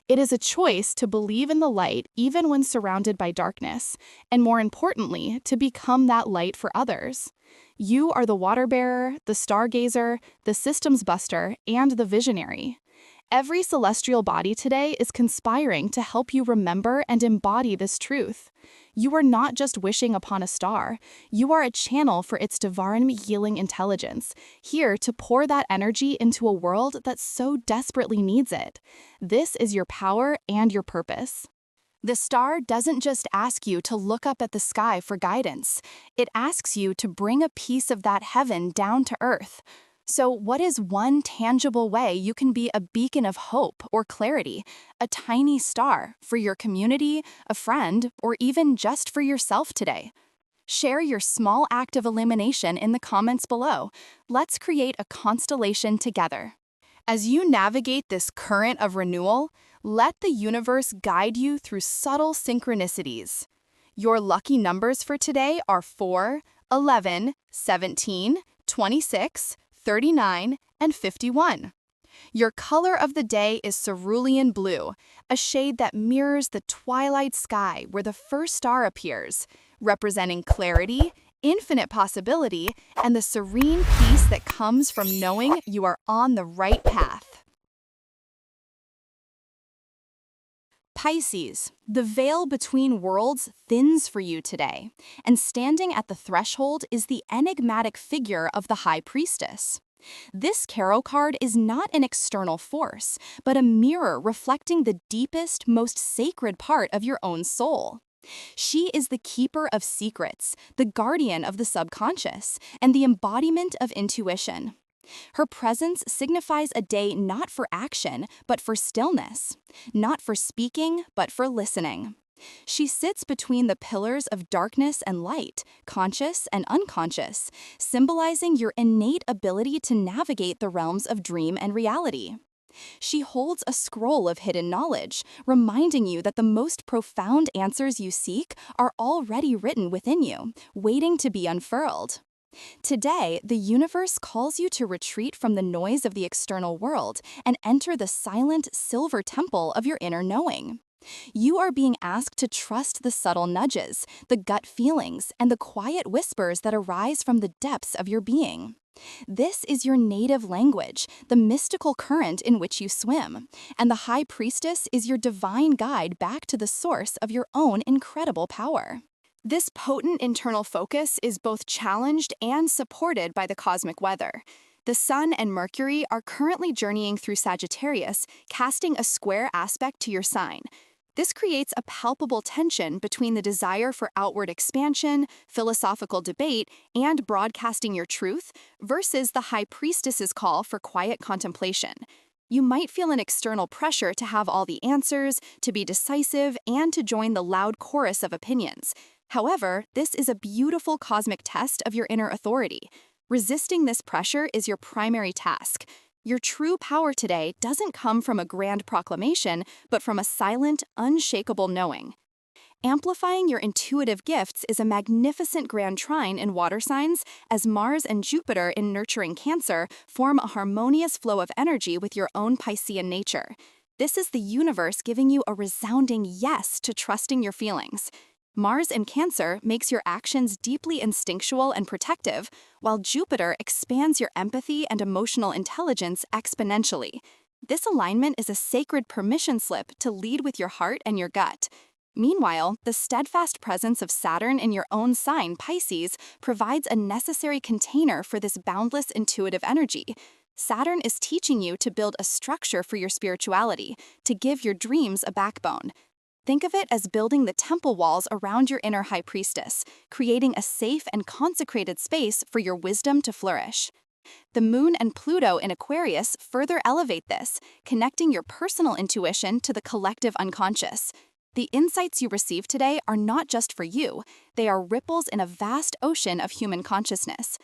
It is a choice to believe in the light even when surrounded by darkness, and more importantly, to become that light for others. You are the water bearer, the stargazer, the systems buster, and the visionary. Every celestial body today is conspiring to help you remember and embody this truth. You are not just wishing upon a star. You are a channel for its divine healing intelligence, here to pour that energy into a world that so desperately needs it. This is your power and your purpose. The star doesn't just ask you to look up at the sky for guidance. It asks you to bring a piece of that heaven down to earth. So what is one tangible way you can be a beacon of hope or clarity, a tiny star for your community, a friend, or even just for yourself today? Share your small act of illumination in the comments below. Let's create a constellation together. As you navigate this current of renewal, let the universe guide you through subtle synchronicities. Your lucky numbers for today are 4, 11, 17, 26, 39, and 51. Your color of the day is cerulean blue, a shade that mirrors the twilight sky where the first star appears, representing clarity, infinite possibility, and the serene peace that comes from knowing you are on the right path. Pisces, the veil between worlds thins for you today, and standing at the threshold is the enigmatic figure of the High Priestess. This tarot card is not an external force, but a mirror reflecting the deepest, most sacred part of your own soul. She is the keeper of secrets, the guardian of the subconscious, and the embodiment of intuition. Her presence signifies a day not for action, but for stillness, not for speaking, but for listening. She sits between the pillars of darkness and light, conscious and unconscious, symbolizing your innate ability to navigate the realms of dream and reality. She holds a scroll of hidden knowledge, reminding you that the most profound answers you seek are already written within you, waiting to be unfurled. Today, the universe calls you to retreat from the noise of the external world and enter the silent, silver temple of your inner knowing. You are being asked to trust the subtle nudges, the gut feelings, and the quiet whispers that arise from the depths of your being. This is your native language, the mystical current in which you swim, and the High Priestess is your divine guide back to the source of your own incredible power. This potent internal focus is both challenged and supported by the cosmic weather. The Sun and Mercury are currently journeying through Sagittarius, casting a square aspect to your sign. This creates a palpable tension between the desire for outward expansion, philosophical debate, and broadcasting your truth versus the High Priestess's call for quiet contemplation. You might feel an external pressure to have all the answers, to be decisive, and to join the loud chorus of opinions. However, this is a beautiful cosmic test of your inner authority. Resisting this pressure is your primary task. Your true power today doesn't come from a grand proclamation, but from a silent, unshakable knowing. Amplifying your intuitive gifts is a magnificent grand trine in water signs, as Mars and Jupiter in nurturing Cancer form a harmonious flow of energy with your own Piscean nature. This is the universe giving you a resounding yes to trusting your feelings. Mars in Cancer makes your actions deeply instinctual and protective, while Jupiter expands your empathy and emotional intelligence exponentially. This alignment is a sacred permission slip to lead with your heart and your gut. Meanwhile, the steadfast presence of Saturn in your own sign, Pisces, provides a necessary container for this boundless intuitive energy. Saturn is teaching you to build a structure for your spirituality, to give your dreams a backbone. Think of it as building the temple walls around your inner High Priestess, creating a safe and consecrated space for your wisdom to flourish. The Moon and Pluto in Aquarius further elevate this, connecting your personal intuition to the collective unconscious. The insights you receive today are not just for you, they are ripples in a vast ocean of human consciousness.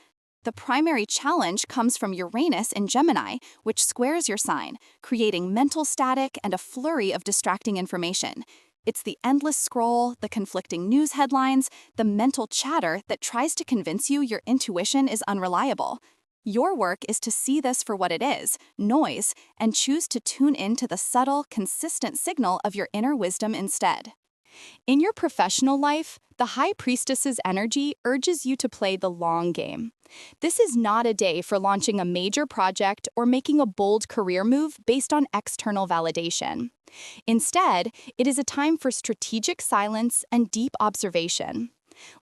The primary challenge comes from Uranus in Gemini, which squares your sign, creating mental static and a flurry of distracting information. It's the endless scroll, the conflicting news headlines, the mental chatter that tries to convince you your intuition is unreliable. Your work is to see this for what it is, noise, and choose to tune into the subtle, consistent signal of your inner wisdom instead. In your professional life, the High Priestess's energy urges you to play the long game. This is not a day for launching a major project or making a bold career move based on external validation. Instead, it is a time for strategic silence and deep observation.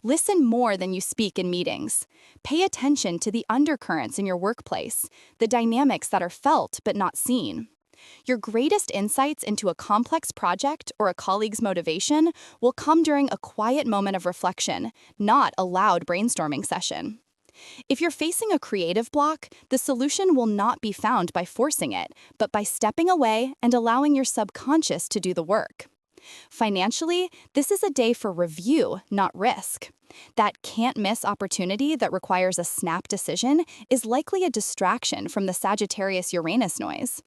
Listen more than you speak in meetings. Pay attention to the undercurrents in your workplace, the dynamics that are felt but not seen. Your greatest insights into a complex project or a colleague's motivation will come during a quiet moment of reflection, not a loud brainstorming session. If you're facing a creative block, the solution will not be found by forcing it, but by stepping away and allowing your subconscious to do the work. Financially, this is a day for review, not risk. That can't-miss opportunity that requires a snap decision is likely a distraction from the Sagittarius-Uranus noise.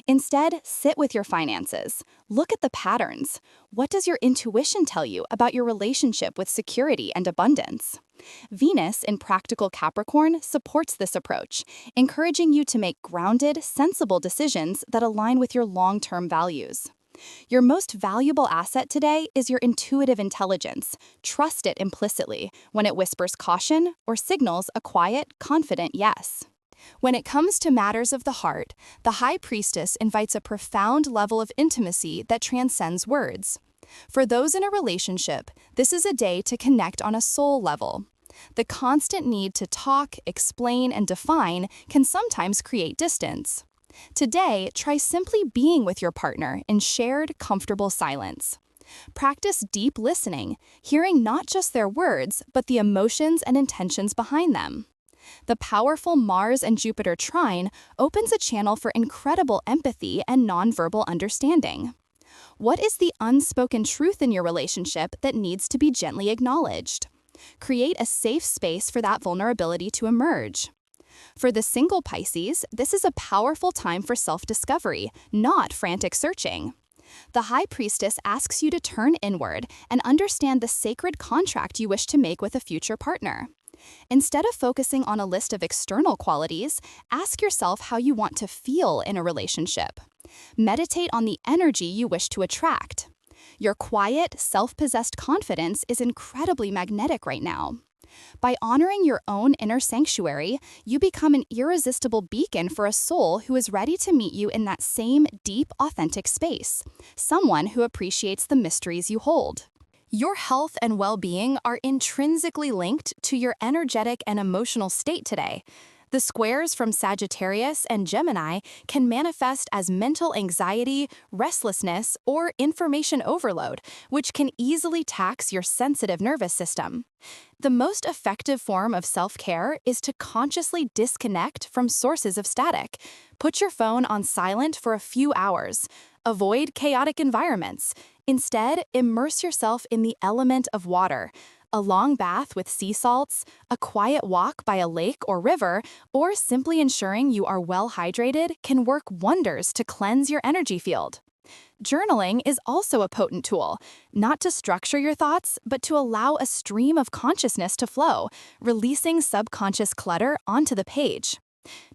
Instead, sit with your finances. Look at the patterns. What does your intuition tell you about your relationship with security and abundance? Venus in practical Capricorn supports this approach, encouraging you to make grounded, sensible decisions that align with your long-term values. Your most valuable asset today is your intuitive intelligence. Trust it implicitly when it whispers caution or signals a quiet, confident yes. When it comes to matters of the heart, the High Priestess invites a profound level of intimacy that transcends words. For those in a relationship, this is a day to connect on a soul level. The constant need to talk, explain, and define can sometimes create distance. Today, try simply being with your partner in shared, comfortable silence. Practice deep listening, hearing not just their words, but the emotions and intentions behind them. The powerful Mars and Jupiter trine opens a channel for incredible empathy and nonverbal understanding. What is the unspoken truth in your relationship that needs to be gently acknowledged? Create a safe space for that vulnerability to emerge. For the single Pisces, this is a powerful time for self-discovery, not frantic searching. The High Priestess asks you to turn inward and understand the sacred contract you wish to make with a future partner. Instead of focusing on a list of external qualities, ask yourself how you want to feel in a relationship. Meditate on the energy you wish to attract. Your quiet, self-possessed confidence is incredibly magnetic right now. By honoring your own inner sanctuary, you become an irresistible beacon for a soul who is ready to meet you in that same deep, authentic space, someone who appreciates the mysteries you hold. Your health and well-being are intrinsically linked to your energetic and emotional state today. The squares from Sagittarius and Gemini can manifest as mental anxiety, restlessness, or information overload, which can easily tax your sensitive nervous system. The most effective form of self-care is to consciously disconnect from sources of static. Put your phone on silent for a few hours. Avoid chaotic environments. Instead, immerse yourself in the element of water. A long bath with sea salts, a quiet walk by a lake or river, or simply ensuring you are well hydrated can work wonders to cleanse your energy field. Journaling is also a potent tool, not to structure your thoughts, but to allow a stream of consciousness to flow, releasing subconscious clutter onto the page.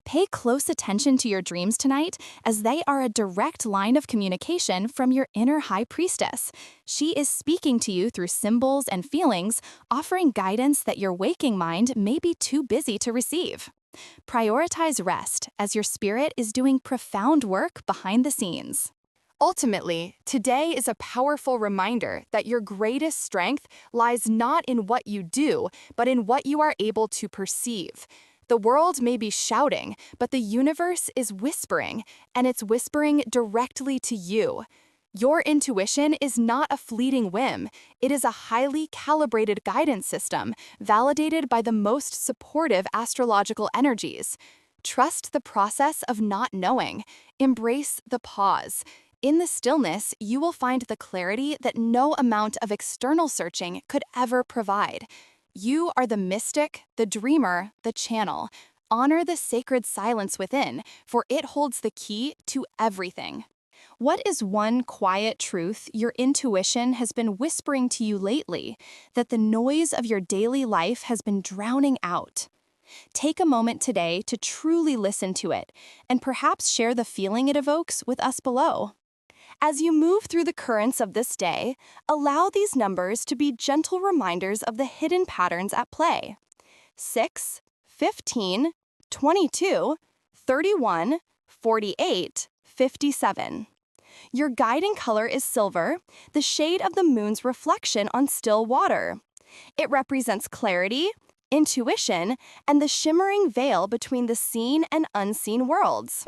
Pay close attention to your dreams tonight, as they are a direct line of communication from your inner High Priestess. She is speaking to you through symbols and feelings, offering guidance that your waking mind may be too busy to receive. Prioritize rest, as your spirit is doing profound work behind the scenes. Ultimately, today is a powerful reminder that your greatest strength lies not in what you do, but in what you are able to perceive. The world may be shouting, but the universe is whispering, and it's whispering directly to you. Your intuition is not a fleeting whim. It is a highly calibrated guidance system, validated by the most supportive astrological energies. Trust the process of not knowing. Embrace the pause. In the stillness, you will find the clarity that no amount of external searching could ever provide. You are the mystic, the dreamer, the channel. Honor the sacred silence within, for it holds the key to everything. What is one quiet truth your intuition has been whispering to you lately that the noise of your daily life has been drowning out? Take a moment today to truly listen to it, and perhaps share the feeling it evokes with us below. As you move through the currents of this day, allow these numbers to be gentle reminders of the hidden patterns at play. 6, 15, 22, 31, 48, 57. Your guiding color is silver, the shade of the moon's reflection on still water. It represents clarity, intuition, and the shimmering veil between the seen and unseen worlds.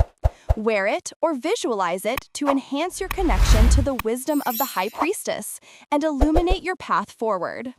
Wear it or visualize it to enhance your connection to the wisdom of the High Priestess and illuminate your path forward.